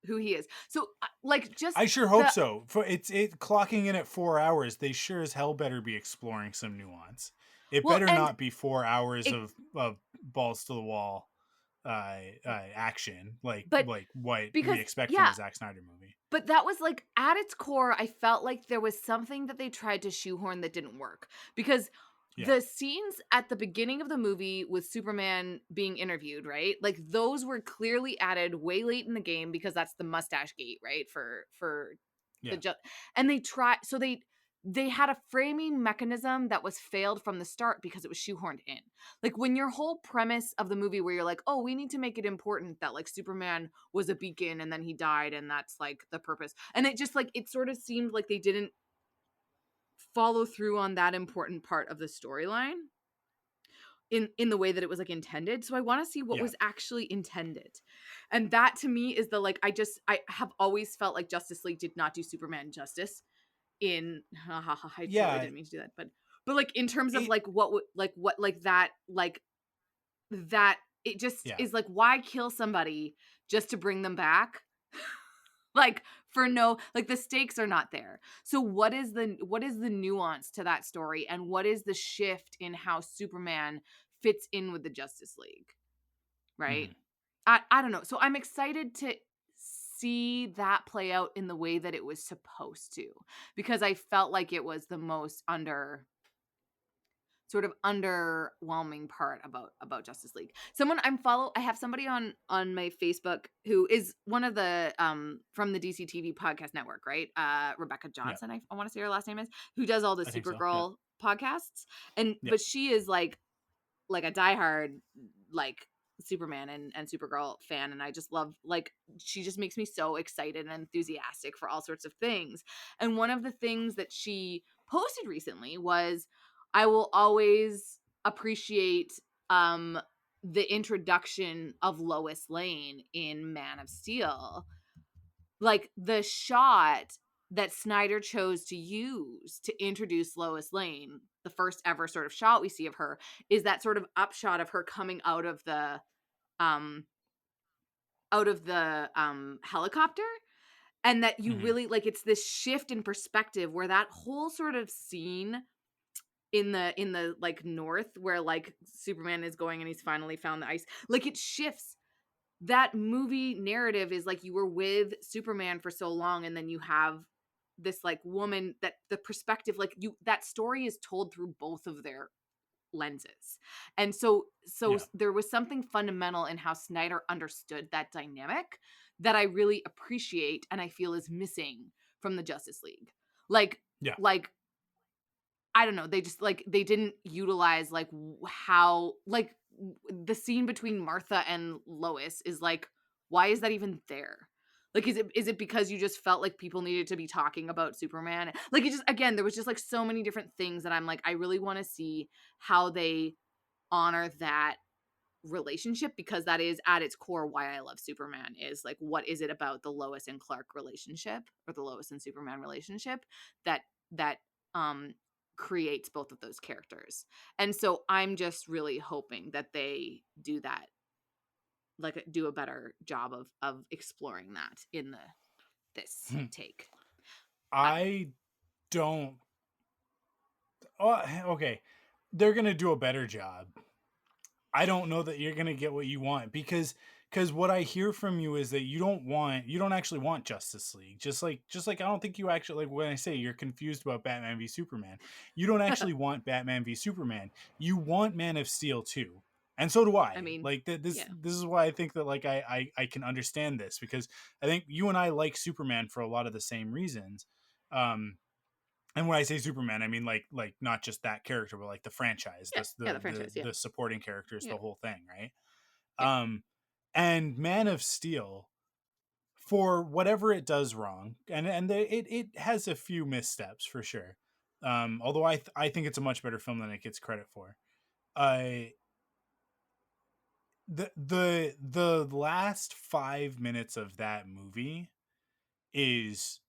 who he is. So like just I sure hope the so. For it clocking in at 4 hours, they sure as hell better be exploring some nuance. It well better and not be 4 hours it of balls to the wall action but like what we because expect from yeah, a Zack Snyder movie. but that was like at its core, I felt like there was something that they tried to shoehorn that didn't work. Because Yeah. the scenes at the beginning of the movie with Superman being interviewed, right? Like those were clearly added way late in the game, because that's the mustache gate, right? For the Yeah. and they had a framing mechanism that was failed from the start because it was shoehorned in. Like when your whole premise of the movie, where you're like, oh, we need to make it important that like Superman was a beacon and then he died, and that's like the purpose. And it just like, it sort of seemed like they didn't follow through on that important part of the storyline in the way that it was like intended. So I want to see what Yeah. was actually intended. And that to me is the, like, I have always felt like Justice League did not do Superman justice in I totally Yeah. didn't mean to do that, but like in terms of It like what would like that, like that, it just yeah. is like, why kill somebody just to bring them back? Like for no, like the stakes are not there. So what is the nuance to that story, and what is the shift in how Superman fits in with the Justice League, right? Mhm. I don't know. So I'm excited to see that play out in the way that it was supposed to, because I felt like it was the most sort of underwhelming part about Justice League. I have somebody on my Facebook who is one of the from the DC TV podcast network, right? Rebecca Yeah. Johnson, I want to say her last name is, who does all the I think so. Yeah. Supergirl podcasts. And Yeah. but she is like a diehard like Superman and Supergirl fan, and I just love, like, she just makes me so excited and enthusiastic for all sorts of things. And one of the things that she posted recently was, I will always appreciate the introduction of Lois Lane in Man of Steel. Like the shot that Snyder chose to use to introduce Lois Lane, the first ever sort of shot we see of her, is that sort of upshot of her coming um out of the helicopter. And that you Mhm. really like, it's this shift in perspective where that whole sort of scene in the like north, where like Superman is going and he's finally found the ice, like it shifts. That movie narrative is like, you were with Superman for so long, and then you have this like woman, that the perspective, like, you, that story is told through both of their lenses. And so Yeah. there was something fundamental in how Snyder understood that dynamic that I really appreciate, and I feel is missing from the Justice League. Like Yeah. like I don't know, they just like, they didn't utilize like how, like, the scene between Martha and Lois is like, why is that even there? Like, is it because you just felt like people needed to be talking about Superman? Like, it just, again, there was just like so many different things that I'm like, I really want to see how they honor that relationship, because that is at its core why I love Superman, is like, what is it about the Lois and Clark relationship, or the Lois and Superman relationship, that that um creates both of those characters. And so I'm just really hoping that they do that, like do a better job of exploring that in this take. I, I don't. Oh, okay. They're gonna do a better job. I don't know that you're gonna get what you want, because what I hear from you is that you don't actually want Justice League. Just like I don't think you actually, like, when I say you're confused about Batman v Superman, you don't actually want Batman v Superman. You want Man of Steel too. And so do I I. mean, Like this yeah. this is why I think that, like, I can understand this, because I think you and I like Superman for a lot of the same reasons. And when I say Superman, I mean like not just that character, but like the franchise, Yeah, yeah, the franchise, yeah. the supporting characters, Yeah. the whole thing, right? Yeah. Um, And Man of Steel, for whatever it does wrong, and it has a few missteps for sure. Although I think it's a much better film than it gets credit for. I the last 5 minutes of that movie is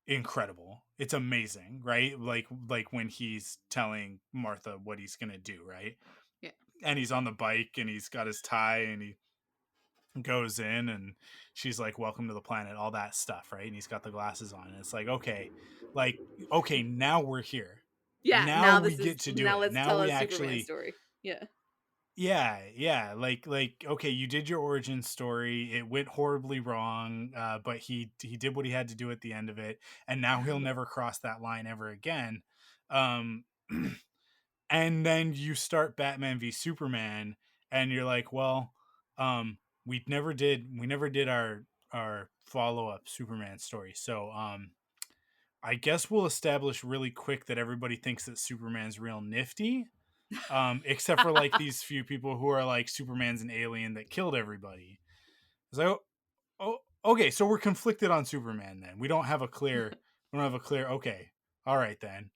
incredible. It's amazing, right? Like when he's telling Martha what he's gonna do, right? Yeah. And he's on the bike and he's got his tie and he goes in and she's like, welcome to the planet, all that stuff, right? And he's got the glasses on and it's like okay, now we're here, Yeah, now now we this is get to do now it, let's now tell we a Superman actually, story. Yeah. yeah, like okay, you did your origin story, it went horribly wrong, but he did what he had to do at the end of it, and now he'll never cross that line ever again. um and then you start Batman v Superman and you're like, well, um we never did our follow-up Superman story, so I guess we'll establish really quick that everybody thinks that Superman's real nifty, except for like these few people who are like, Superman's an alien that killed everybody. So, oh, okay, so we're conflicted on Superman then. We don't have a clear okay. All right then.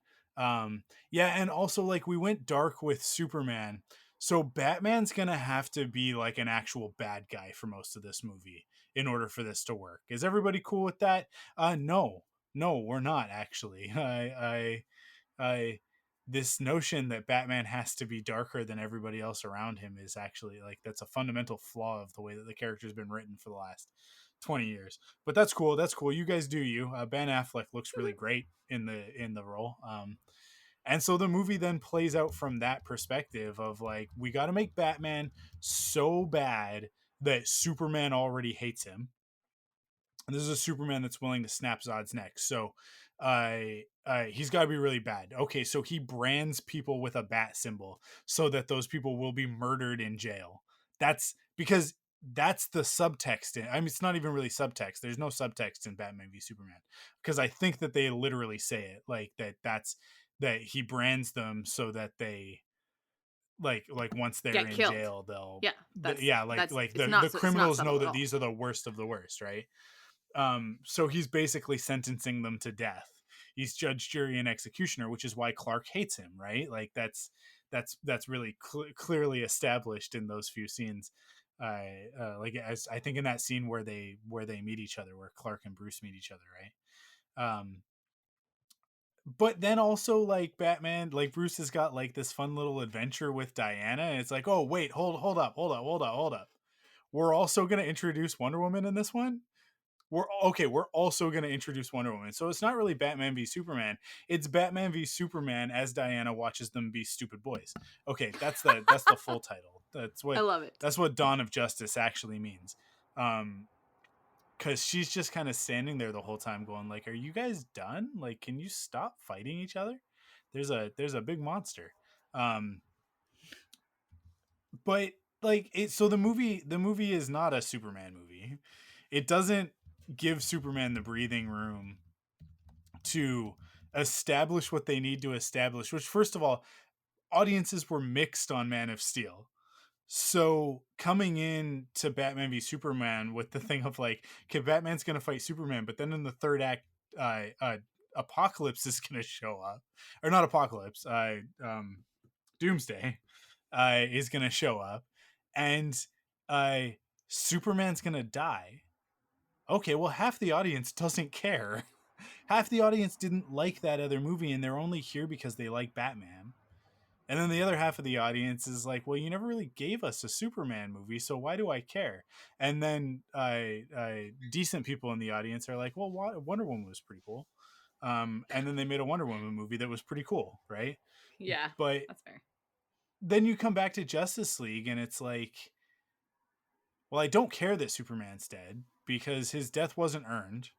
Yeah, and also like we went dark with Superman. So Batman's going to have to be like an actual bad guy for most of this movie in order for this to work. Is everybody cool with that? No. No, we're not actually. I this notion that Batman has to be darker than everybody else around him is actually like, that's a fundamental flaw of the way that the character's been written for the last 20 years. But that's cool. That's cool. You guys do you. Ben Affleck looks really great in the role. And so the movie then plays out from that perspective of like, we got to make Batman so bad that Superman already hates him. And this is a Superman that's willing to snap Zod's neck. So he's got to be really bad. Okay, so he brands people with a bat symbol so that those people will be murdered in jail. That's because that's the subtext. I mean, it's not even really subtext. There's no subtext in Batman v Superman, because I think that they literally say it like that. That he brands them so that they like once they're Get in killed. jail, they'll Yeah, that's yeah, like that's like it's the not it's not criminals know subtle at that all. these are the worst of the worst, right? So he's basically sentencing them to death. He's judge, jury, and executioner, which is why Clark hates him, right? Like that's really clearly established in those few scenes. Like, as I think in that scene where they meet each other, where Clark and Bruce meet each other, right? But then also like Batman, like Bruce has got like this fun little adventure with Diana, and it's like, oh wait, hold up. We're also gonna introduce Wonder Woman in this one. We're also going to introduce Wonder Woman. So it's not really Batman v Superman. It's Batman v Superman as Diana watches them be stupid boys. Okay, that's the full title. I love it. That's what Dawn of Justice actually means. Cuz she's just kind of standing there the whole time going like, "Are you guys done? Like, can you stop fighting each other? There's a big monster." Um but like it so the movie is not a Superman movie. It doesn't give Superman the breathing room to establish what they need to establish, which, first of all, audiences were mixed on Man of Steel. So coming in to Batman v Superman with the thing of like, okay, Batman's gonna fight Superman, but then in the third act, Apocalypse is gonna show up, or not Apocalypse, Doomsday, is gonna show up, and uh, Superman's gonna die. Okay, well, half the audience doesn't care. Half the audience didn't like that other movie, and they're only here because they like Batman. And then the other half of the audience is like, well, you never really gave us a Superman movie, so why do I care? And then decent people in the audience are like, well, Wonder Woman was pretty cool. And then they made a Wonder Woman movie that was pretty cool, right? Yeah, But that's fair. then you come back to Justice League, and it's like, well, I don't care that Superman's dead because his death wasn't earned.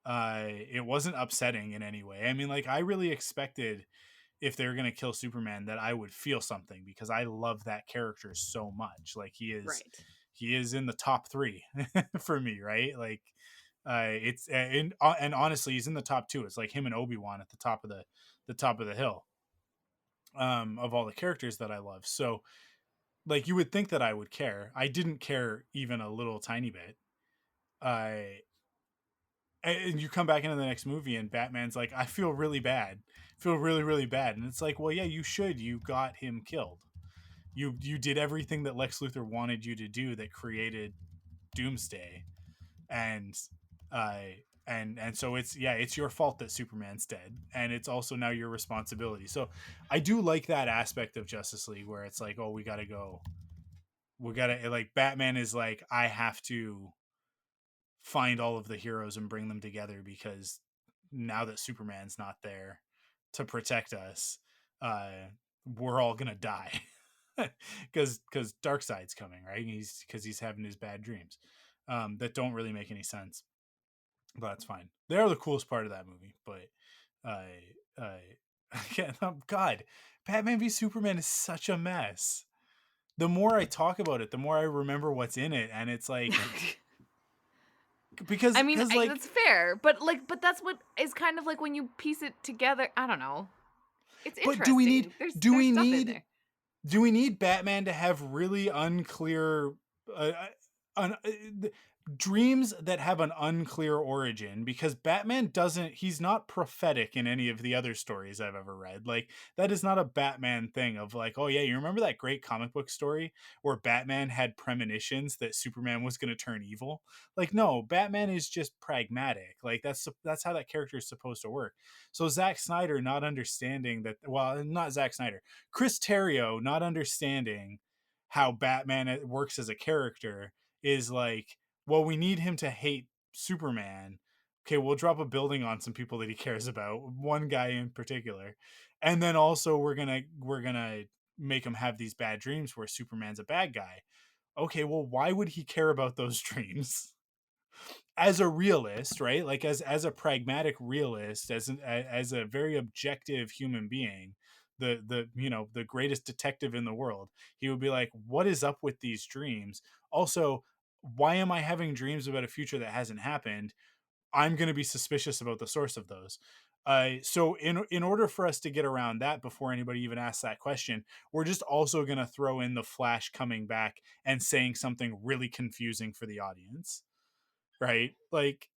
It wasn't upsetting in any way. I mean, like, I really expected, if they were going to kill Superman, that I would feel something, because I love that character so much. Like, Right. he is in the top 3 for me, right? Like, it's and honestly, he's in the top 2. It's like him and Obi-Wan at the top of the hill, of all the characters that I love. So like, you would think that I would care. I didn't care even a little tiny bit. I and you come back into the next movie and Batman's like, I feel really bad. Feel really, really bad. And it's like, well, yeah, you should. You got him killed. You did everything that Lex Luthor wanted you to do that created Doomsday. And and so it's your fault that Superman's dead. And it's also now your responsibility. So I do like that aspect of Justice League where it's like, oh, we gotta go. We gotta, like, Batman is like, I have to find all of the heroes and bring them together because now that Superman's not there to protect us, uh, we're all gonna die because Darkseid's coming, right? He's having his bad dreams that don't really make any sense, but that's fine. They're the coolest part of that movie, but yeah, God, Batman v Superman is such a mess. The more I talk about it, the more I remember what's in it, and it's like. Because I mean, like, that's fair, but that's what is kind of like when you piece it together. I don't know. It's but interesting. There's stuff in there. do we need Batman to have really unclear uh, uh, uh, dreams that have an unclear origin? Because Batman he's not prophetic in any of the other stories I've ever read. Like, that is not a Batman thing of like, oh yeah, you remember that great comic book story where Batman had premonitions that Superman was going to turn evil? Like, no, Batman is just pragmatic. Like, that's how that character is supposed to work. So Zack Snyder not understanding that, well, not Zack Snyder, Chris Terrio not understanding how Batman works as a character is like, well, we need him to hate Superman. Okay, we'll drop a building on some people that he cares about, one guy in particular. And then also we're going to make him have these bad dreams where Superman's a bad guy. Okay, well, why would he care about those dreams? As a realist, right? Like, as a pragmatic realist, as a very objective human being, the greatest detective in the world, he would be like, what is up with these dreams? Also, why am I having dreams about a future that hasn't happened? I'm going to be suspicious about the source of those. So in order for us to get around that before anybody even asks that question, we're just also going to throw in the Flash coming back and saying something really confusing for the audience. Right? Like,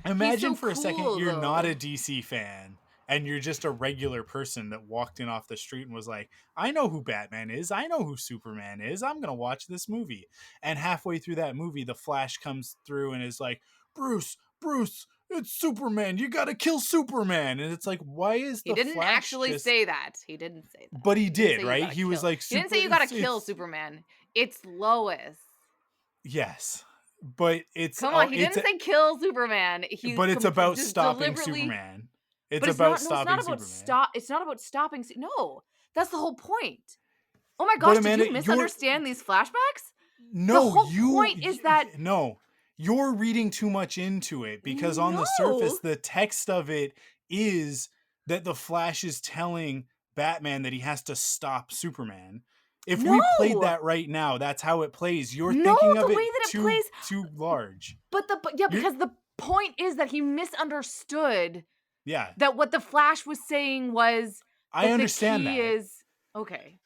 He's imagine so for a second cool, you're not though. a DC fan and you're just a regular person that walked in off the street and was like, I know who Batman is. I know who Superman is. I'm going to watch this movie. And halfway through that movie, the Flash comes through and is like, Bruce, it's Superman. You got to kill Superman. And it's like, why is He the didn't Flash actually just. say that. He didn't say that. But he He didn't did, say you right? gotta He was kill. like, He didn't super. say you gotta kill It's Superman. It's Lois. yes. But Come on, he didn't say kill Superman. He but it's about just stopping deliberately. Superman. It's But it's about not. No, it's not stopping about Superman. It's not about stopping. No, that's the whole point. Oh my But gosh, did Amanda, you misunderstand these flashbacks? The no, whole point is that no, you're reading too much into it because on the surface, no, the text of it is that the Flash is telling Batman that he has to stop Superman. If we played no, that right now, that's how it plays. You're no. thinking The of way it that it too plays, large. yeah, You're, because the point is that he misunderstood yeah, that what the Flash was saying was I that the understand key that. is okay.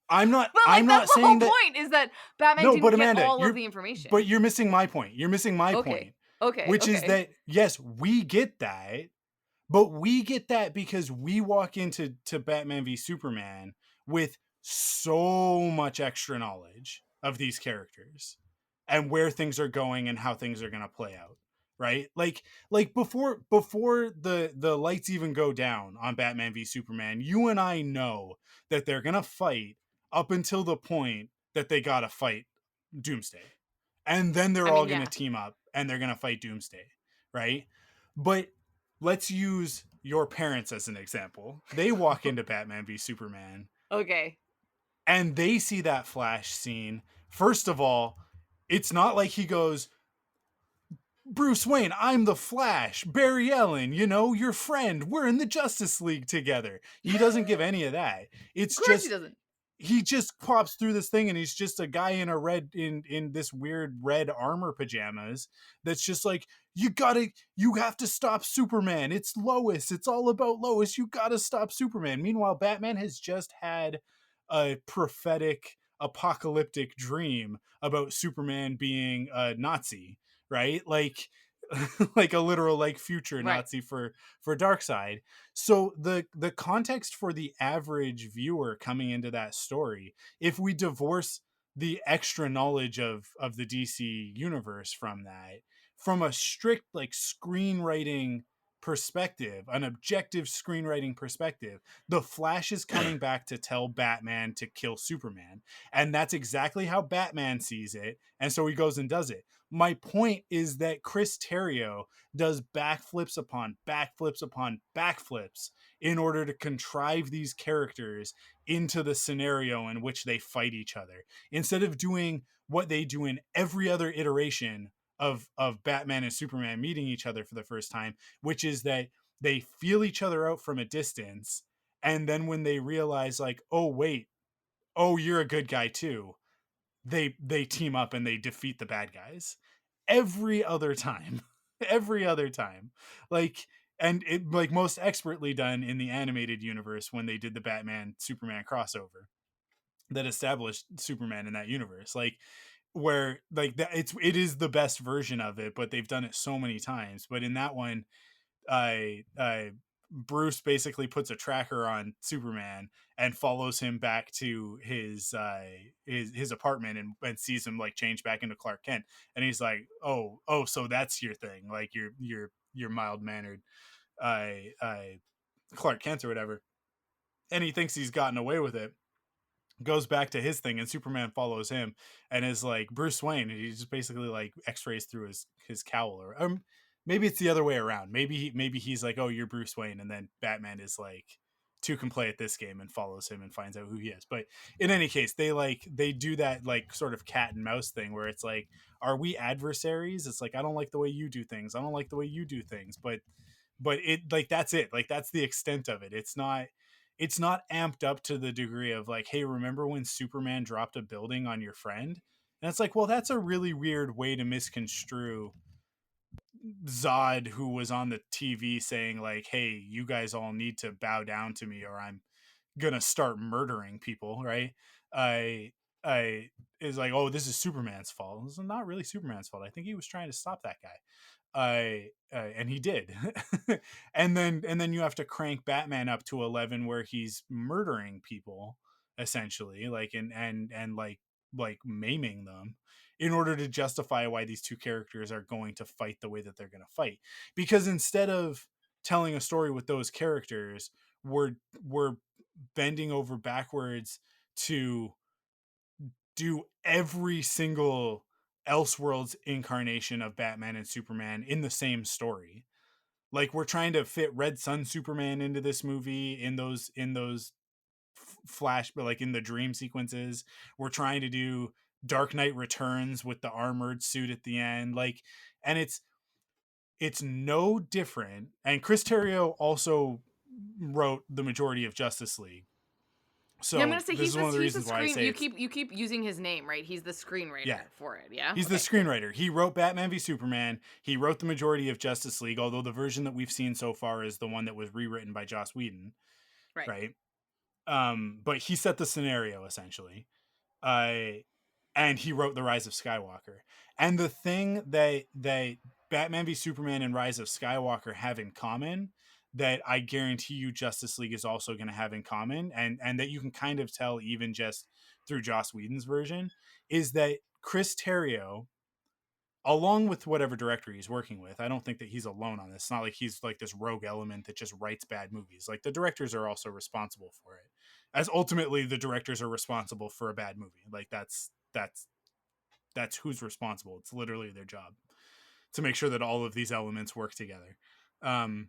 I'm not. But I'm like not that's the whole saying that. point is that Batman No, didn't but get Amanda, all of the information. but you're missing my point. You're missing my Okay. point, Okay. which is Okay. that yes, we get that, but we get that because we walk into Batman v Superman with so much extra knowledge of these characters and where things are going and how things are going to play out, right? Like before the lights even go down on Batman v Superman, you and I know that they're going to fight up until the point that they got to fight Doomsday. And then they're I all mean, going to yeah. team up and they're going to fight Doomsday, right? But let's use your parents as an example. They walk into Batman v Superman Okay. and they see that Flash scene. First of all, it's not like he goes, Bruce Wayne, I'm the Flash, Barry Allen, your friend, we're in the Justice League together. He doesn't give any of that. Of It's course he just doesn't. he just pops through this thing and he's just a guy in a in this weird red armor pajamas that's just like, you have to stop Superman. It's Lois. It's all about Lois. You gotta stop Superman. Meanwhile, Batman has just had a prophetic apocalyptic dream about Superman being a Nazi, right? Like like a literal like future Right. Nazi for Darkseid. So the context for the average viewer coming into that story, if we divorce the extra knowledge of the DC universe from that, from a strict like screenwriting perspective, an objective screenwriting perspective, the Flash is coming back to tell Batman to kill Superman, and that's exactly how Batman sees it, and so he goes and does it. My point is that Chris Terrio does backflips upon backflips upon backflips in order to contrive these characters into the scenario in which they fight each other, instead of doing what they do in every other iteration of Batman and Superman meeting each other for the first time, which is that they feel each other out from a distance, and then when they realize like, oh wait, oh you're a good guy too, they team up and they defeat the bad guys. Every other time, every other time, like, and it like most expertly done in the animated universe when they did the Batman Superman crossover that established Superman in that universe, like where like that it is the best version of it, but they've done it so many times. But in that one, I Bruce basically puts a tracker on Superman and follows him back to his apartment, and sees him like change back into Clark Kent, and he's like, oh, so that's your thing, like you're mild mannered I Clark Kent or whatever, and he thinks he's gotten away with it, goes back to his thing, and Superman follows him and is like Bruce Wayne, and he just basically like x-rays through his cowl, or maybe it's the other way around. Maybe he's like, oh, you're Bruce Wayne, and then Batman is like, two can play at this game, and follows him and finds out who he is. But in any case, they do that like sort of cat and mouse thing where it's like, are we adversaries? It's like, I don't like the way you do things, I don't like the way you do things, but it like that's it, like that's the extent of it. It's not amped up to the degree of like, hey, remember when Superman dropped a building on your friend? And it's like, well, that's a really weird way to misconstrue Zod, who was on the TV saying like, hey, you guys all need to bow down to me or I'm gonna start murdering people, right? I is like, oh, this is Superman's fault. This is not really Superman's fault. I think he was trying to stop that guy. And he did. And then you have to crank Batman up to 11 where he's murdering people essentially, like, and like maiming them in order to justify why these two characters are going to fight the way that they're going to fight. Because instead of telling a story with those characters, we're bending over backwards to do every single Elseworlds incarnation of Batman and Superman in the same story. Like, we're trying to fit Red Sun Superman into this movie in those flash, but like in the dream sequences. We're trying to do Dark Knight Returns with the armored suit at the end, like, and it's no different. And Chris Terrio also wrote the majority of Justice League. Yeah, I'm So gonna say this is one of the he's the reasons why I screen. say You it's, keep using his name, right? He's the screenwriter yeah, for it. Yeah. he's the Okay, cool. screenwriter. He wrote Batman v Superman. He wrote the majority of Justice League, although the version that we've seen so far is the one that was rewritten by Joss Whedon, Right. right? But he set the scenario essentially. Uh, and he wrote The Rise of Skywalker. And the thing that Batman v Superman and Rise of Skywalker have in common, that I guarantee you Justice League is also going to have in common, and that you can kind of tell even just through Joss Whedon's version, is that Chris Terrio, along with whatever director he's working with, I don't think that he's alone on this. It's not like he's like this rogue element that just writes bad movies. Like, the directors are also responsible for it, as ultimately the directors are responsible for a bad movie. Like, that's who's responsible. It's literally their job to make sure that all of these elements work together. um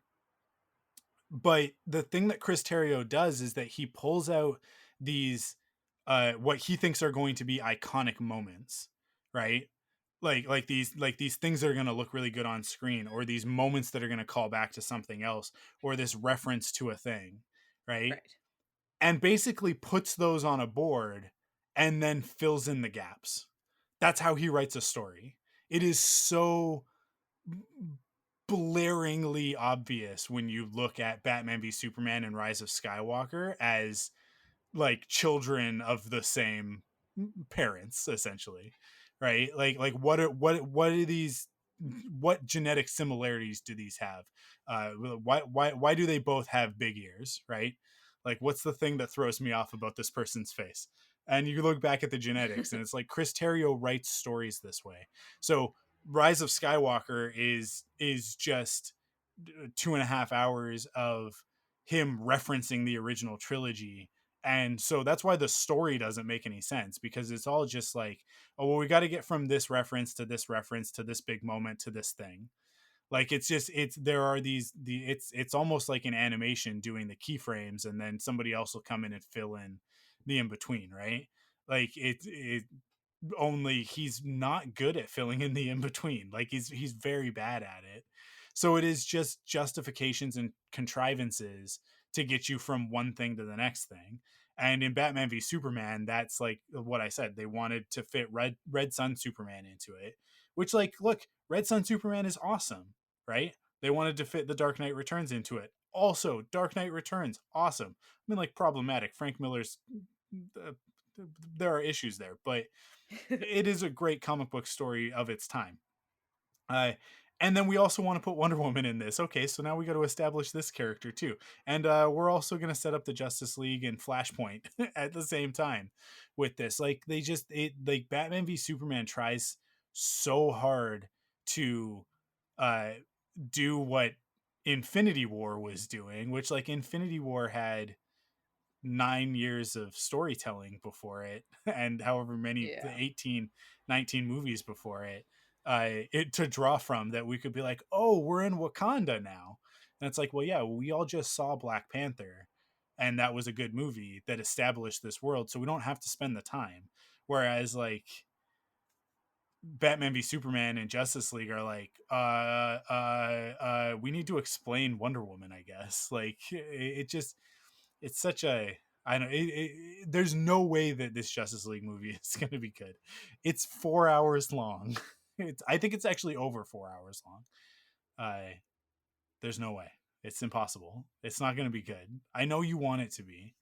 but the thing that Chris Terrio does is that he pulls out these what he thinks are going to be iconic moments, right? Like these things that are going to look really good on screen, or these moments that are going to call back to something else, or this reference to a thing, right? Right. And basically puts those on a board and then fills in the gaps. That's how he writes a story. It is so blaringly obvious when you look at Batman v Superman and Rise of Skywalker as like children of the same parents essentially, right? Like what are these, what genetic similarities do these have? Why do they both have big ears, right? Like what's the thing that throws me off about this person's face? And you look back at the genetics and it's like Chris Terrio writes stories this way. So Rise of Skywalker is just 2.5 hours of him referencing the original trilogy. And so that's why the story doesn't make any sense, because it's all just like, oh well, we got to get from this reference to this reference to this big moment to this thing. Like it's just, it's, there are it's almost like an animation doing the keyframes, and then somebody else will come in and fill in the in between, right? Like it only he's not good at filling in the in between. Like he's very bad at it. So it is just justifications and contrivances to get you from one thing to the next thing. And in Batman v Superman, that's like what I said. They wanted to fit Red Sun Superman into it, which, like, look, Red Sun Superman is awesome, right? They wanted to fit the Dark Knight Returns into it. Also, Dark Knight Returns, awesome. I mean, like, problematic. Frank Miller's uh, there are issues there, but it is a great comic book story of its time. Uh, and then we also want to put Wonder Woman in this. Okay, so now we got to establish this character too. And we're also going to set up the Justice League and Flashpoint at the same time with this. Like like Batman v Superman tries so hard to uh, do what Infinity War was doing, which, like, Infinity War had 9 years of storytelling before it and however many, Yeah. 18, 19 movies before it, it to draw from, that we could be like, oh, we're in Wakanda now. And it's like, well, yeah, we all just saw Black Panther, and that was a good movie that established this world, so we don't have to spend the time. Whereas, like, Batman v Superman and Justice League are like, we need to explain Wonder Woman, I guess. Like it just, it's such a, I don't, there's no way that this Justice League movie is going to be good. It's 4 hours long. I think it's actually over 4 hours long. There's no way. It's impossible. It's not going to be good. I know you want it to be,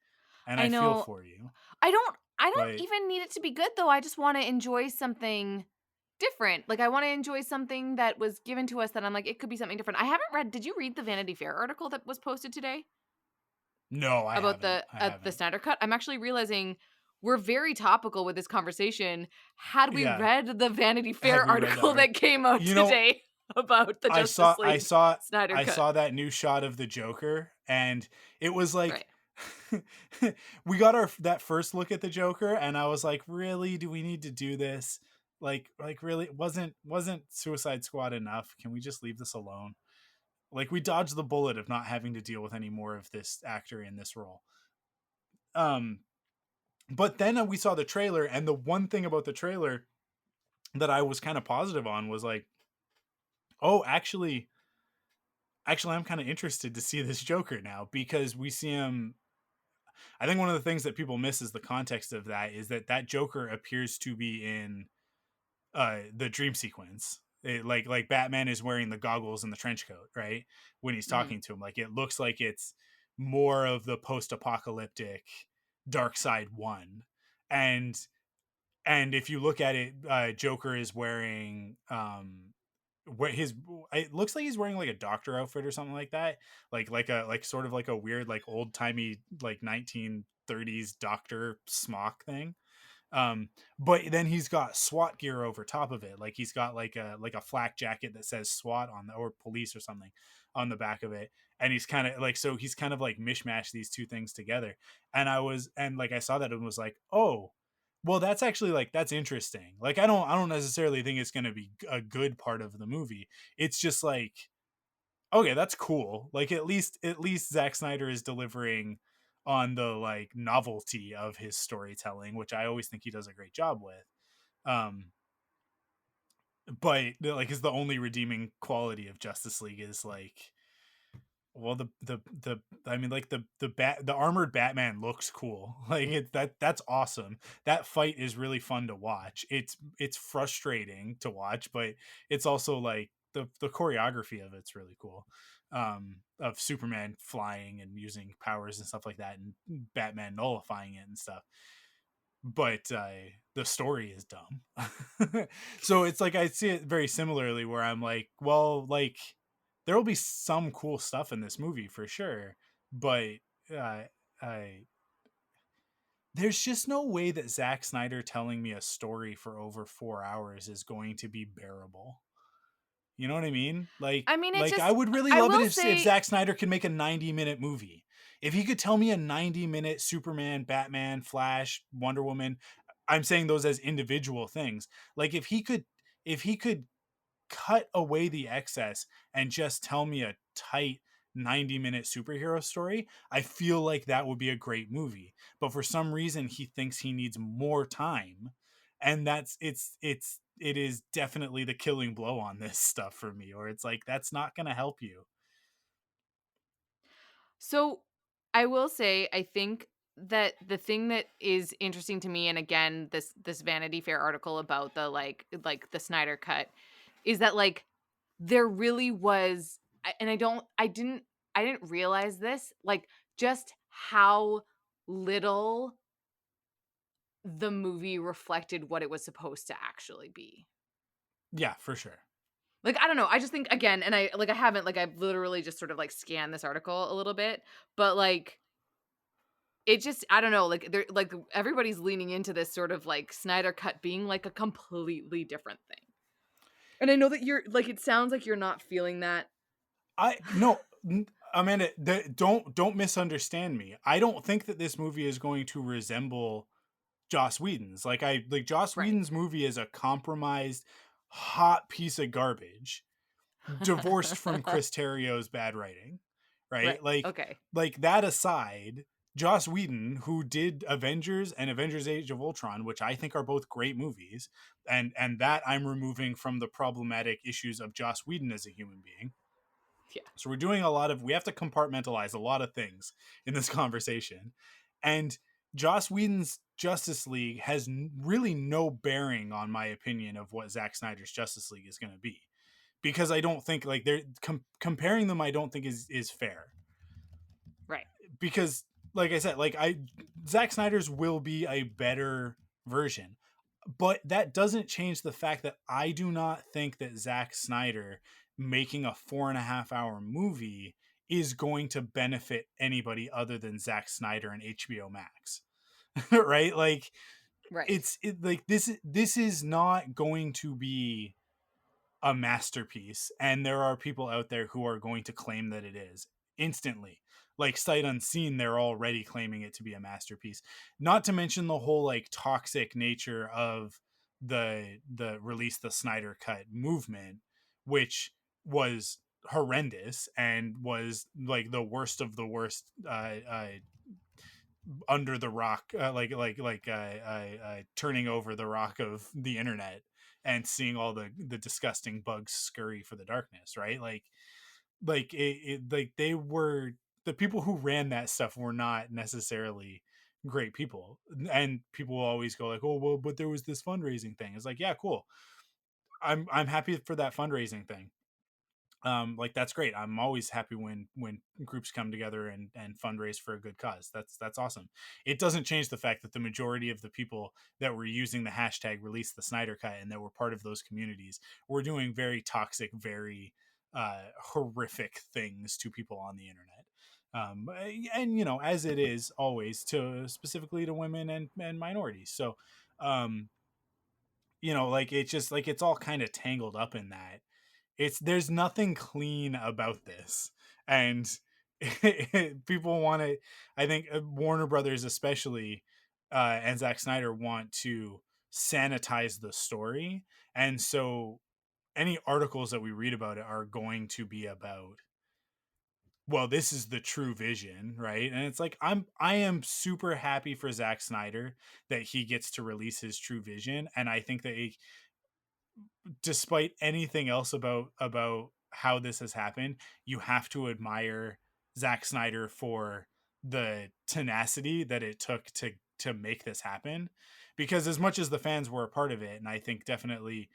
and I I feel know. for you, I don't but even need it to be good though. I just want to enjoy something different. Like I want to enjoy something that was given to us that I'm like it could be something different. I haven't read. Did you read the Vanity Fair article that was posted today no, I about haven't. I the haven't. Snyder cut? I'm actually realizing we're very topical with this conversation. Had we Yeah. read the Vanity Had Fair we read that article that came out You know, today about the I Justice saw I League saw Snyder I cut? saw that new shot of the Joker, and it was like Right. we got our that first look at the Joker, and I was like, really, do we need to do this? Like really, wasn't Suicide Squad enough? Can we just leave this alone? Like, we dodged the bullet of not having to deal with any more of this actor in this role. Um but then we saw the trailer, and the one thing about the trailer that I was kind of positive on was like, oh, actually I'm kind of interested to see this Joker now, because we see him. I think one of the things that people miss is the context of that, is that Joker appears to be in the dream sequence. Like Batman is wearing the goggles and the trench coat, right? When he's Mhm. talking to him, like, it looks like it's more of the post-apocalyptic Dark Side one. And if you look at it, Joker is wearing where his it looks like he's wearing like a doctor outfit or something like that, like sort of like a weird, like, old-timey, like, 1930s doctor smock thing. um but then he's got SWAT gear over top of it. Like, he's got like a flak jacket that says SWAT on the, or police or something, on the back of it. And he's kind of like, so he's kind of like mishmash these two things together. And like, I saw that and was like, oh, well, that's actually, like, that's interesting. Like, I don't necessarily think it's going to be a good part of the movie. It's just like, okay, that's cool. Like, at least Zack Snyder is delivering on the, like, novelty of his storytelling, which I always think he does a great job with. Um, but like, is the only redeeming quality of Justice League is like, well, the I mean, like, the armored Batman looks cool. Like, that's awesome. That fight is really fun to watch. It's frustrating to watch, but it's also like the choreography of it's really cool. Of Superman flying and using powers and stuff like that, and Batman nullifying it and stuff. but the story is dumb. So it's like I see it very similarly, where I'm like, well, like there will be some cool stuff in this movie for sure, but uh, I there's just no way that Zack Snyder telling me a story for over 4 hours is going to be bearable. You know what I mean? I mean, it I just would really I love it will if say Zack Snyder could make a 90-minute movie. If he could tell me a 90-minute Superman, Batman, Flash, Wonder Woman, I'm saying those as individual things. Like if he could cut away the excess and just tell me a tight 90-minute superhero story, I feel like that would be a great movie. But for some reason he thinks he needs more time, and it is definitely the killing blow on this stuff for me, or it's like that's not going to help you. so I will say I think that the thing that is interesting to me, and again, this Vanity Fair article about the like the Snyder cut, is that like there really was and I didn't realize this, like just how little the movie reflected what it was supposed to actually be. Yeah, for sure. Like, I don't know, I just think again, and I haven't, like, I've literally just sort of, like, scanned this article a little bit, but, like, it just I don't know, like, they're like, everybody's leaning into this sort of, like, Snyder cut being, like, a completely different thing. And I know that you're like, it sounds like you're not feeling that. I no Amanda, don't misunderstand me. I don't think that this movie is going to resemble Joss Whedon's. Like Joss Right. Whedon's movie is a compromised hot piece of garbage, divorced from Chris Terrio's bad writing, Right, right? okay. Like that aside, Joss Whedon, who did Avengers and Avengers Age of Ultron, which I think are both great movies, and that I'm removing from the problematic issues of Joss Whedon as a human being. Yeah. So we have to compartmentalize a lot of things in this conversation. And Joss Whedon's Justice League has really no bearing on my opinion of what Zack Snyder's Justice League is going to be, because I don't think like they're comparing them. I don't think is fair, Right. because like I said, Zack Snyder's will be a better version, but that doesn't change the fact that I do not think that Zack Snyder making a 4.5 hour movie is going to benefit anybody other than Zack Snyder and HBO Max. Right? Like Right. like this is not going to be a masterpiece, and there are people out there who are going to claim that it is instantly. Like sight unseen, they're already claiming it to be a masterpiece. Not to mention the whole like toxic nature of the release the Snyder cut movement, which was horrendous and was like the worst of the worst under the rock, turning over the rock of the internet and seeing all the disgusting bugs scurry for the darkness, right? Like they were, the people who ran that stuff were not necessarily great people, and people will always go like, oh well, but there was this fundraising thing. It's like, yeah, cool. I'm happy for that fundraising thing. Like that's great. I'm always happy when groups come together and fundraise for a good cause. That's awesome. It doesn't change the fact that the majority of the people that were using the hashtag release the Snyder cut and that were part of those communities were doing very toxic, very horrific things to people on the internet. And you know, as it is always, to specifically to women and minorities. So you know, like it's just like it's all kind of tangled up in that. There's nothing clean about this, and people want to, I think Warner Brothers especially, and Zack Snyder want to sanitize the story, and so any articles that we read about it are going to be about, well, this is the true vision, right? And it's like I am super happy for Zack Snyder that he gets to release his true vision, and I think that despite anything else about how this has happened, you have to admire Zack Snyder for the tenacity that it took to make this happen. Because as much as the fans were a part of it, and I think definitely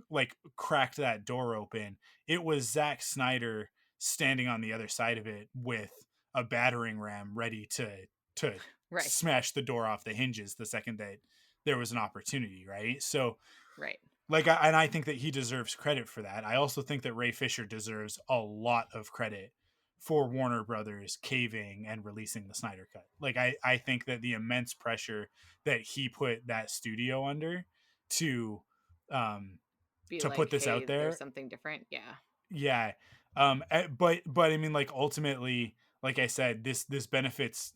like cracked that door open, it was Zack Snyder standing on the other side of it with a battering ram ready to Right. smashed the door off the hinges the second that there was an opportunity, right? So Right. like and I think that he deserves credit for that. I also think that Ray Fisher deserves a lot of credit for Warner Brothers caving and releasing the Snyder cut. Like I think that the immense pressure that he put that studio under to um Be to like, put this hey, out there's there, something different. Yeah. yeah. But I mean, like, ultimately, like I said, this benefits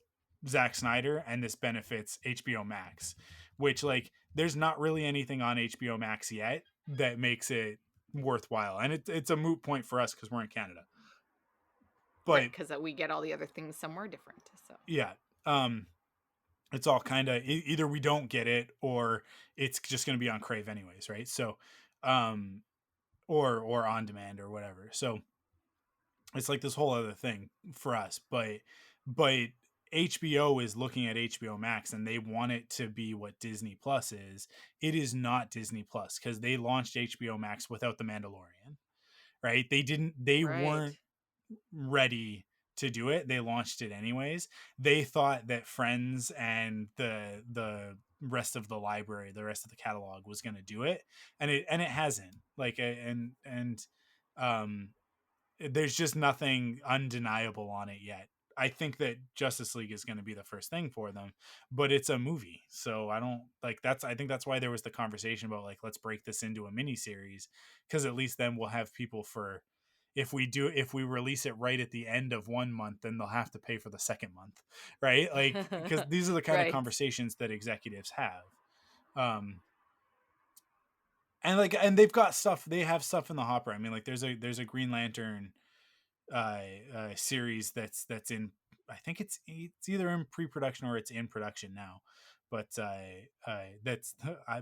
Zack Snyder and this benefits HBO Max, which, like, there's not really anything on HBO Max yet that makes it worthwhile, and it's a moot point for us because we're in Canada. Right. But Because we get all the other things somewhere different. So. yeah, um, it's all kind of either we don't get it or it's just going to be on Crave anyways, right? So, um, or on demand or whatever. So it's like this whole other thing for us, but HBO is looking at HBO Max and they want it to be what Disney Plus is. It is not Disney Plus because they launched HBO Max without The Mandalorian, right? They Right. weren't ready to do it. They launched it anyways. They thought that Friends and the rest of the library, the rest of the catalog was going to do it, and it hasn't. Like and um there's just nothing undeniable on it yet. I think that Justice League is going to be the first thing for them, but it's a movie. So I don't like I think that's why there was the conversation about like, let's break this into a mini series. Cause at least then we'll have people for, if we release it right at the end of one month, then they'll have to pay for the second month. Right. Like, cause these are the kind of Right. conversations that executives have. Um, and like, and they've got stuff, they have stuff in the hopper. I mean, like there's a Green Lantern series that's in, I think it's either in pre-production or it's in production now, but that's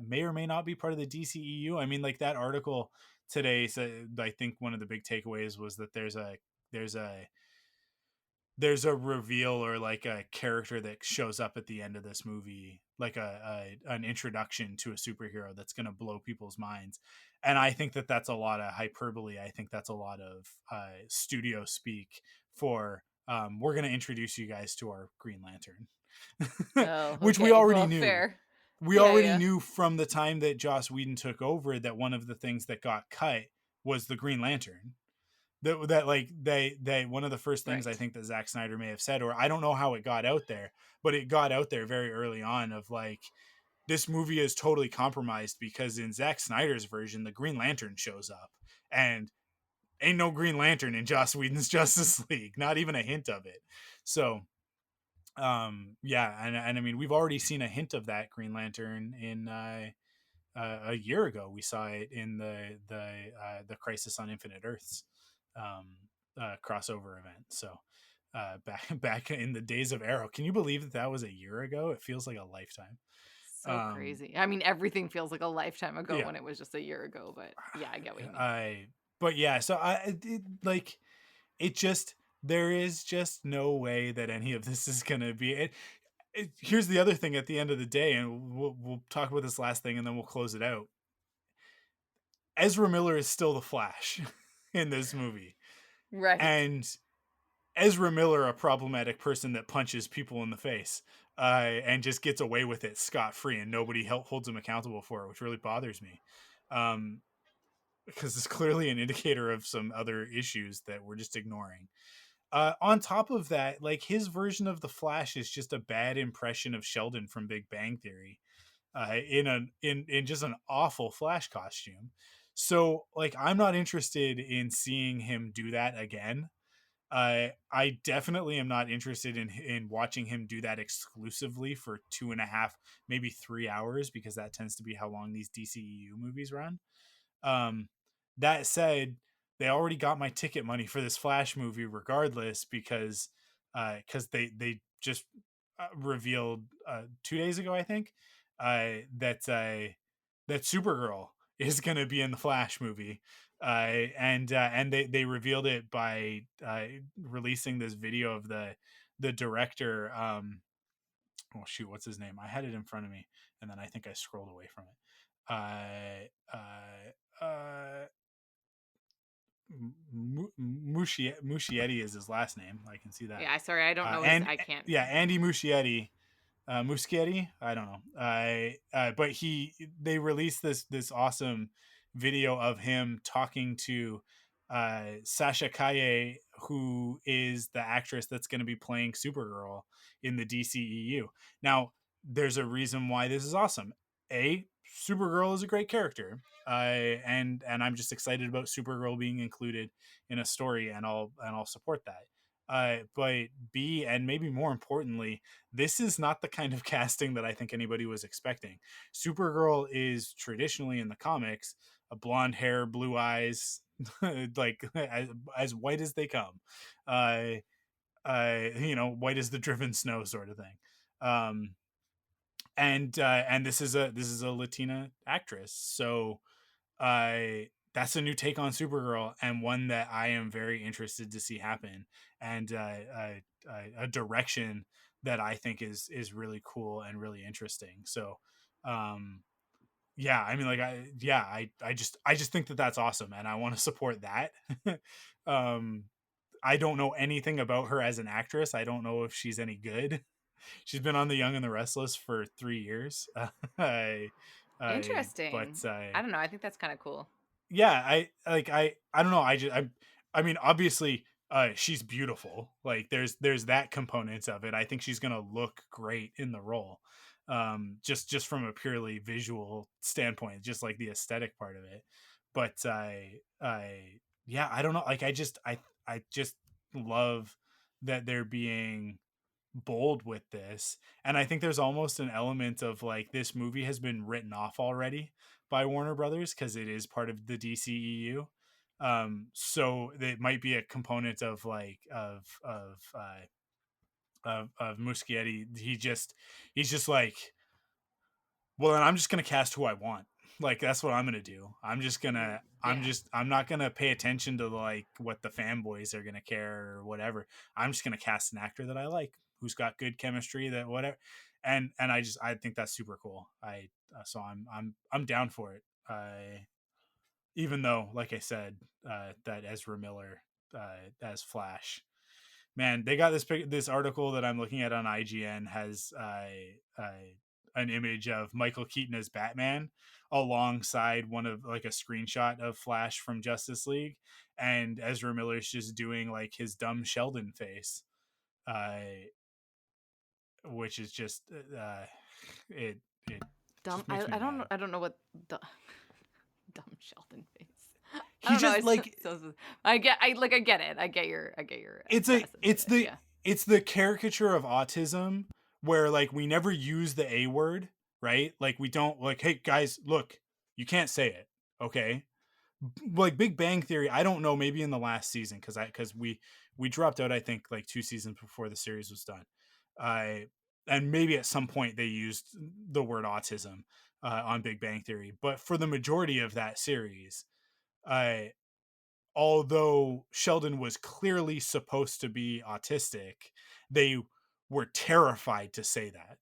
may or may not be part of the DCEU. I mean, like that article today said, I think one of the big takeaways was that there's a there's a reveal or like a character that shows up at the end of this movie, like a an introduction to a superhero that's going to blow people's minds. And I think that that's a lot of hyperbole. I think that's a lot of studio speak for we're going to introduce you guys to our Green Lantern, Oh, which we okay. already Well, knew. fair. We Yeah, already yeah. knew from the time that Joss Whedon took over that one of the things that got cut was the Green Lantern. That like they one of the first things I Right. think that Zack Snyder may have said, or I don't know how it got out there, but it got out there very early on of like, this movie is totally compromised because in Zack Snyder's version the Green Lantern shows up and ain't no Green Lantern in Joss Whedon's Justice League, not even a hint of it. So yeah, and I mean, we've already seen a hint of that Green Lantern in a year ago. We saw it in the Crisis on Infinite Earths um, crossover event. So back in the days of Arrow, can you believe that that was a year ago? It feels like a lifetime. So crazy. I mean, everything feels like a lifetime ago Yeah, when it was just a year ago, but yeah, I get what you mean. I but yeah, so like it just, there is just no way that any of this is gonna be it. Here's the other thing at the end of the day, and we'll talk about this last thing and then we'll close it out. Ezra Miller is still the Flash in this movie. Right. And Ezra Miller, a problematic person that punches people in the face and just gets away with it scot free, and nobody holds him accountable for it, which really bothers me. Um, because it's clearly an indicator of some other issues that we're just ignoring. On top of that, like his version of the Flash is just a bad impression of Sheldon from Big Bang Theory, in just an awful Flash costume. So like I'm not interested in seeing him do that again. I definitely am not interested in watching him do that exclusively for 2.5, maybe 3 hours, because that tends to be how long these DCEU movies run. Um, that said, they already got my ticket money for this Flash movie, regardless, because they just revealed 2 days ago, I think, that Supergirl is going to be in the Flash movie, and they revealed it by releasing this video of the director. Oh shoot, what's his name? I had it in front of me, and then I think I scrolled away from it. Muschietti is his last name. I can see that. Yeah, sorry, I don't know his And I can't. yeah, Andy Muschietti Muschietti. I don't know. But they released this awesome video of him talking to Sasha Kaye, who is the actress that's going to be playing Supergirl in the DCEU. Now, there's a reason why this is awesome. Supergirl is a great character, and I'm just excited about Supergirl being included in a story, and I'll support that. But B, and maybe more importantly, this is not the kind of casting that I think anybody was expecting. Supergirl is traditionally in the comics a blonde hair, blue eyes, like as white as they come. White as the driven snow sort of thing. Um, and this is a Latina actress, so that's a new take on Supergirl, and one that I am very interested to see happen, and a direction that I think is really cool and really interesting. So, yeah, I mean, like, I just think that that's awesome, and I want to support that. um, I don't know anything about her as an actress. I don't know if she's any good. She's been on The Young and the Restless for 3 years. I, but Interesting. I don't know. I think that's kind of cool. yeah, I don't know. I mean, obviously, she's beautiful. Like, there's that component of it. I think she's gonna look great in the role. Just from a purely visual standpoint, just like the aesthetic part of it. But yeah, I don't know. Like, I just love that they're being bold with this, and I think there's almost an element of like this movie has been written off already by Warner Brothers because it is part of the DCEU. So it might be a component of like of Muschietti. He's just like, well, then I'm just gonna cast who I want. Like, that's what I'm gonna do. I'm not gonna pay attention to like what the fanboys are gonna care or whatever. I'm just gonna cast an actor that I like, who's got good chemistry, that whatever. And I think that's super cool. So I'm down for it. Even though, like I said, that Ezra Miller as Flash, man, they got this article that I'm looking at on IGN has an image of Michael Keaton as Batman alongside one of like a screenshot of Flash from Justice League, and Ezra Miller's just doing like his dumb Sheldon face, uh, which is just it Dumb. just makes me mad. I don't know what dumb Sheldon face. He just like I get it. I get your it's the caricature of autism where like we never use the A word, right? Like, we don't like, hey guys, look, you can't say it, okay? Like Big Bang Theory, I don't know, maybe in the last season because we dropped out, I think, like 2 seasons before the series was done. And maybe at some point they used the word autism on Big Bang Theory, but for the majority of that series, although Sheldon was clearly supposed to be autistic, they were terrified to say that.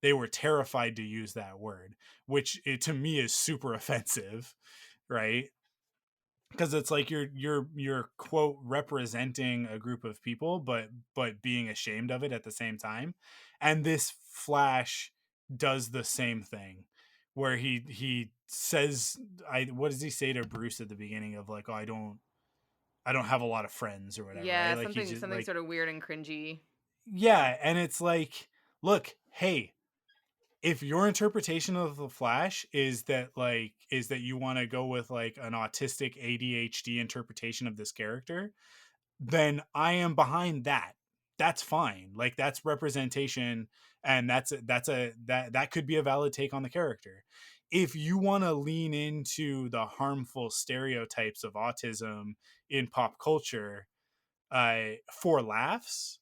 They were terrified to use that word, which to me is super offensive, right? Because it's like you're quote representing a group of people, but being ashamed of it at the same time. And this Flash does the same thing, where he says, I what does he say to Bruce at the beginning of like, oh, I don't have a lot of friends or whatever, right? Like, he's just something like, sort of weird and cringy. yeah, and it's like, look, hey, if your interpretation of the Flash is that you want to go with like an autistic ADHD interpretation of this character, then I am behind that. That's fine. Like, that's representation, and that could be a valid take on the character. If you want to lean into the harmful stereotypes of autism in pop culture for laughs,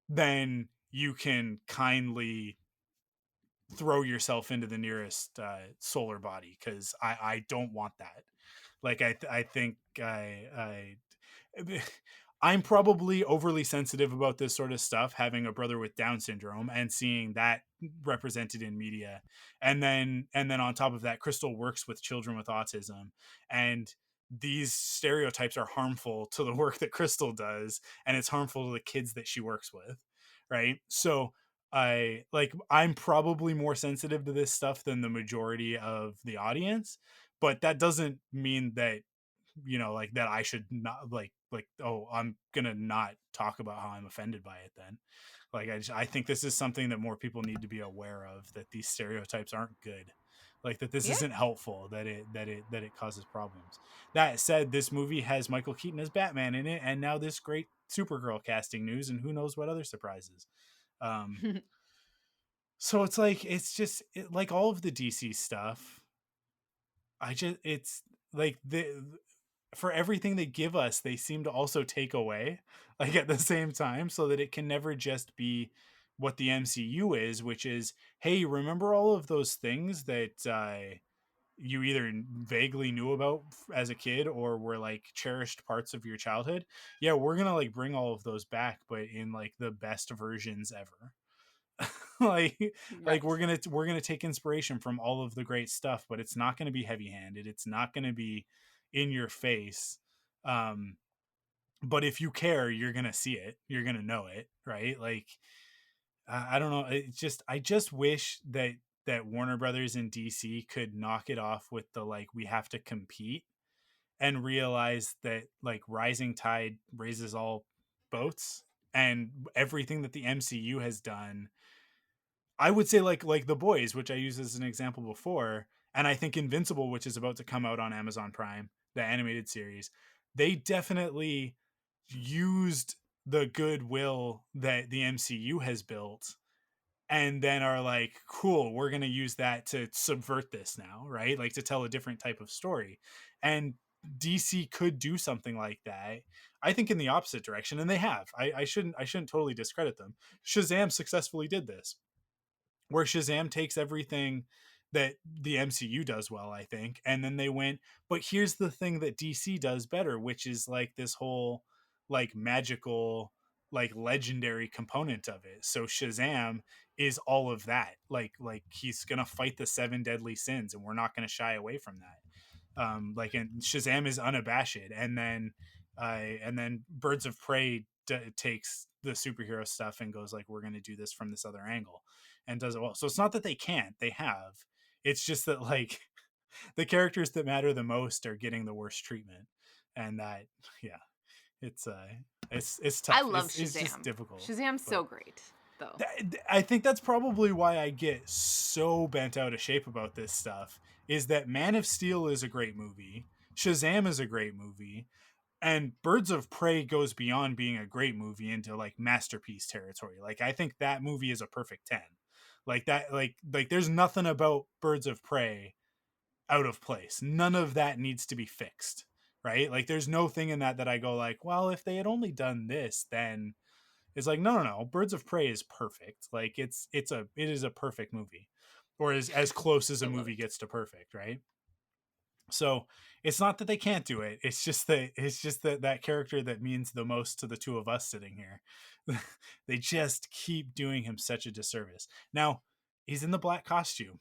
then you can kindly throw yourself into the nearest solar body, because I don't want that. Like, I think I'm probably overly sensitive about this sort of stuff, having a brother with Down syndrome and seeing that represented in media. And then on top of that, Crystal works with children with autism, and these stereotypes are harmful to the work that Crystal does, and it's harmful to the kids that she works with, right? So I'm probably more sensitive to this stuff than the majority of the audience, but that doesn't mean that, like that I should not oh, I'm gonna not talk about how I'm offended by it then. Like I think this is something that more people need to be aware of, that these stereotypes aren't good. Like that this Yeah. isn't helpful, that it causes problems. That said, this movie has Michael Keaton as Batman in it, and now this great Supergirl casting news, and who knows what other surprises. Um, so it's just like all of the DC stuff. It's like for everything they give us, they seem to also take away, like at the same time, so that it can never just be what the MCU is, which is, hey, remember all of those things that you either vaguely knew about as a kid or were like cherished parts of your childhood? Yeah, we're gonna like bring all of those back, but in like the best versions ever. like Right. we're gonna take inspiration from all of the great stuff, but it's not gonna be heavy handed, it's not gonna be in your face. um but if you care, you're gonna see it, you're gonna know it, right? Like I don't know, I just wish that Warner Brothers and DC could knock it off with the like we have to compete, and realize that like rising tide raises all boats, and everything that the MCU has done. I would say like The Boys, which I used as an example before, and I think Invincible, which is about to come out on Amazon Prime, the animated series, they definitely used the goodwill that the MCU has built, and then are like, cool, we're going to use that to subvert this now, right? Like to tell a different type of story. And DC could do something like that. I think in the opposite direction, and they have. I shouldn't totally discredit them. Shazam successfully did this, where Shazam takes everything that the MCU does well, I think, and then they went, but here's the thing that DC does better, which is like this whole like magical, like legendary component of it. So Shazam is all of that. Like he's gonna fight the seven deadly sins, and we're not gonna shy away from that. Like, and Shazam is unabashed, and then Birds of Prey takes the superhero stuff and goes like, we're going to do this from this other angle, and does it well. So it's not that they can't, they have. It's just that like the characters that matter the most are getting the worst treatment, and that, yeah, it's it's I tough. love It's just Shazam. difficult. Shazam's But so great, though. I think that's probably why I get so bent out of shape about this stuff, is that Man of Steel is a great movie, Shazam is a great movie, and Birds of Prey goes beyond being a great movie into like masterpiece territory. Like I think that movie is a perfect 10. Like that, like there's nothing about Birds of Prey out of place. None of that needs to be fixed, right? Like there's no thing in that I go like, well, if they had only done this, then it's like, no. Birds of Prey is perfect. Like it is a perfect movie, or as close as I a love movie it. gets to perfect, right? So it's not that they can't do it. It's just that that character that means the most to the two of us sitting here, they just keep doing him such a disservice. Now he's in the black costume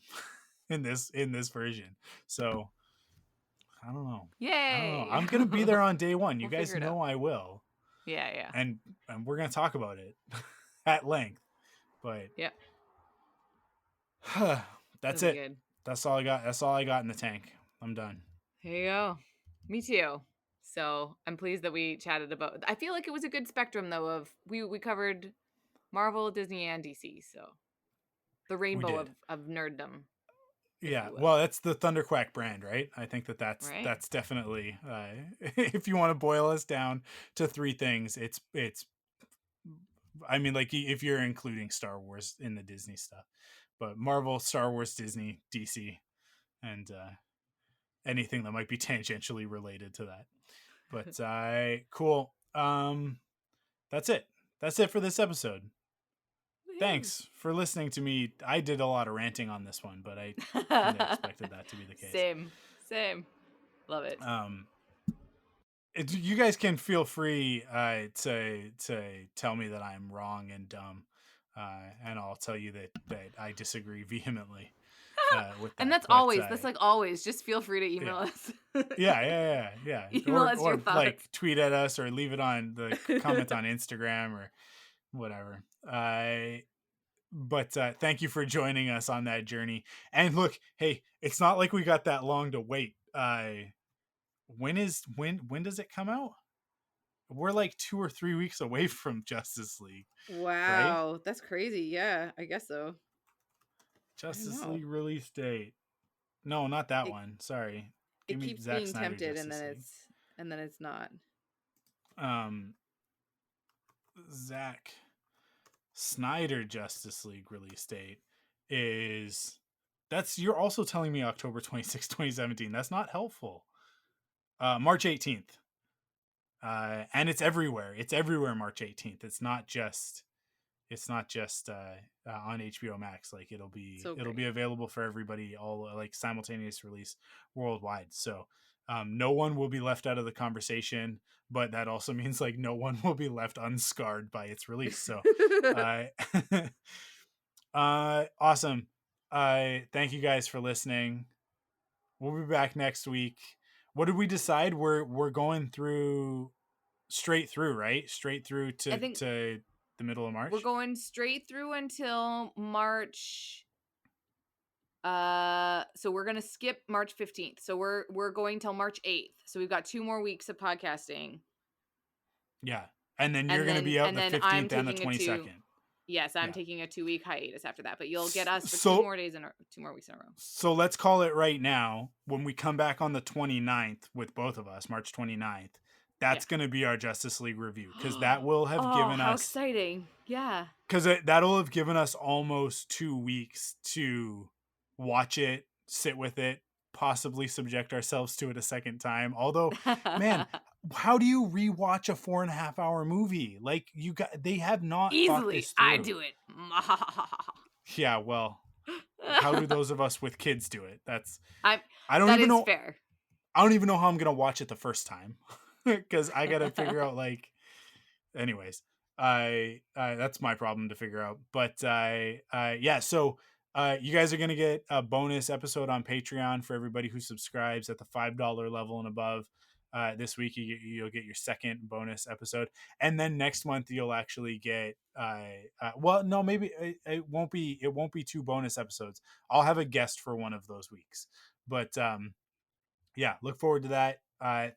in this version, so I don't know. Yay! I'm gonna be there on day one. You We'll guys figure it out. know I will, Yeah, yeah, and we're gonna talk about it at length. But yeah. that's It'll be it. good. That's all I got. That's all I got in the tank. I'm done. Here you go. Me too. So I'm pleased that we chatted about. I feel like it was a good spectrum though. Of we covered Marvel, Disney, and DC. So the We rainbow did. of nerddom, if Yeah. you will. Well, that's the Thunderquack brand, right? I think that's Right? that's definitely if you want to boil us down to three things, it's I mean, like if you're including Star Wars in the Disney stuff, but Marvel, Star Wars, Disney, DC, and anything that might be tangentially related to that. But cool. That's it. That's it for this episode. Woohoo. Thanks for listening to me. I did a lot of ranting on this one, but I kind of expected that to be the case. Same. Love it. You guys can feel free to tell me that I'm wrong and dumb, and I'll tell you that I disagree vehemently with that. And that's But, always. That's like always. Just feel free to email us. yeah. Email us your Or thoughts. like tweet at us, or leave it on the comment on Instagram or whatever. thank you for joining us on that journey. And look, hey, it's not like we got that long to wait. When does it come out? We're like 2 or 3 weeks away from Justice League. Wow, right? that's crazy. Yeah, I guess so. Justice know. League release date. No, not that It- one. Sorry. It Give me keeps Zack being Snyder tempted, Justice League. and then it's not. Zack Snyder Justice League release date is you're also telling me October 26, 2017. That's not helpful. March 18th. And it's everywhere. It's everywhere March 18th. It's not just on HBO Max. Like it'll be available for everybody, all like simultaneous release worldwide. So no one will be left out of the conversation, but that also means like no one will be left unscarred by its release. So awesome. Thank you guys for listening. We'll be back next week. What did we decide? We're going through straight through, right? Straight through to the middle of March. We're going straight through until March. So we're gonna skip March 15th. So we're going till March 8th. So we've got 2 more weeks of podcasting. Yeah, and then you're gonna be out the 15th and the 22nd. Yes, I'm taking a 2-week hiatus after that, but you'll get us for 2 more weeks in a row. So let's call it right now. When we come back on the 29th with both of us, March 29th, that's going to be our Justice League review, because that will have given us... how exciting. Yeah. Because that'll have given us almost 2 weeks to watch it, sit with it, possibly subject ourselves to it a second time. Although, man, how do you rewatch a 4.5 hour movie? Like they have not easily. This through. I do it. Yeah, well, how do those of us with kids do it? I don't that even is know. Fair. I don't even know how I'm gonna watch it the first time, because I gotta figure out like. Anyways, that's my problem to figure out. But yeah, so. You guys are going to get a bonus episode on Patreon for everybody who subscribes at the $5 level and above. This week, you'll get your second bonus episode. And then next month, you'll actually get, well, no, maybe it won't be 2 bonus episodes. I'll have a guest for one of those weeks. But yeah, look forward to that.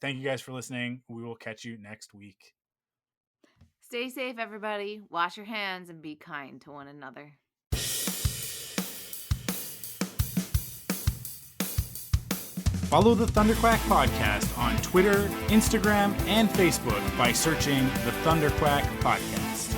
Thank you guys for listening. We will catch you next week. Stay safe, everybody. Wash your hands and be kind to one another. Follow the Thunderquack Podcast on Twitter, Instagram, and Facebook by searching the Thunderquack Podcast.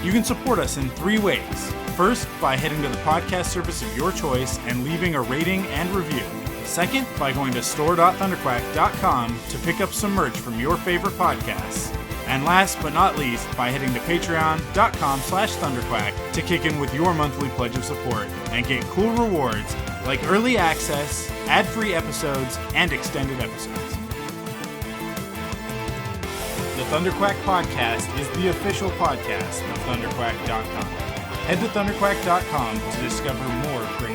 You can support us in 3 ways. First, by heading to the podcast service of your choice and leaving a rating and review. Second, by going to store.thunderquack.com to pick up some merch from your favorite podcasts. And last but not least, by heading to patreon.com/thunderquack to kick in with your monthly pledge of support and get cool rewards like early access, ad-free episodes, and extended episodes. The Thunderquack Podcast is the official podcast of thunderquack.com. Head to thunderquack.com to discover more great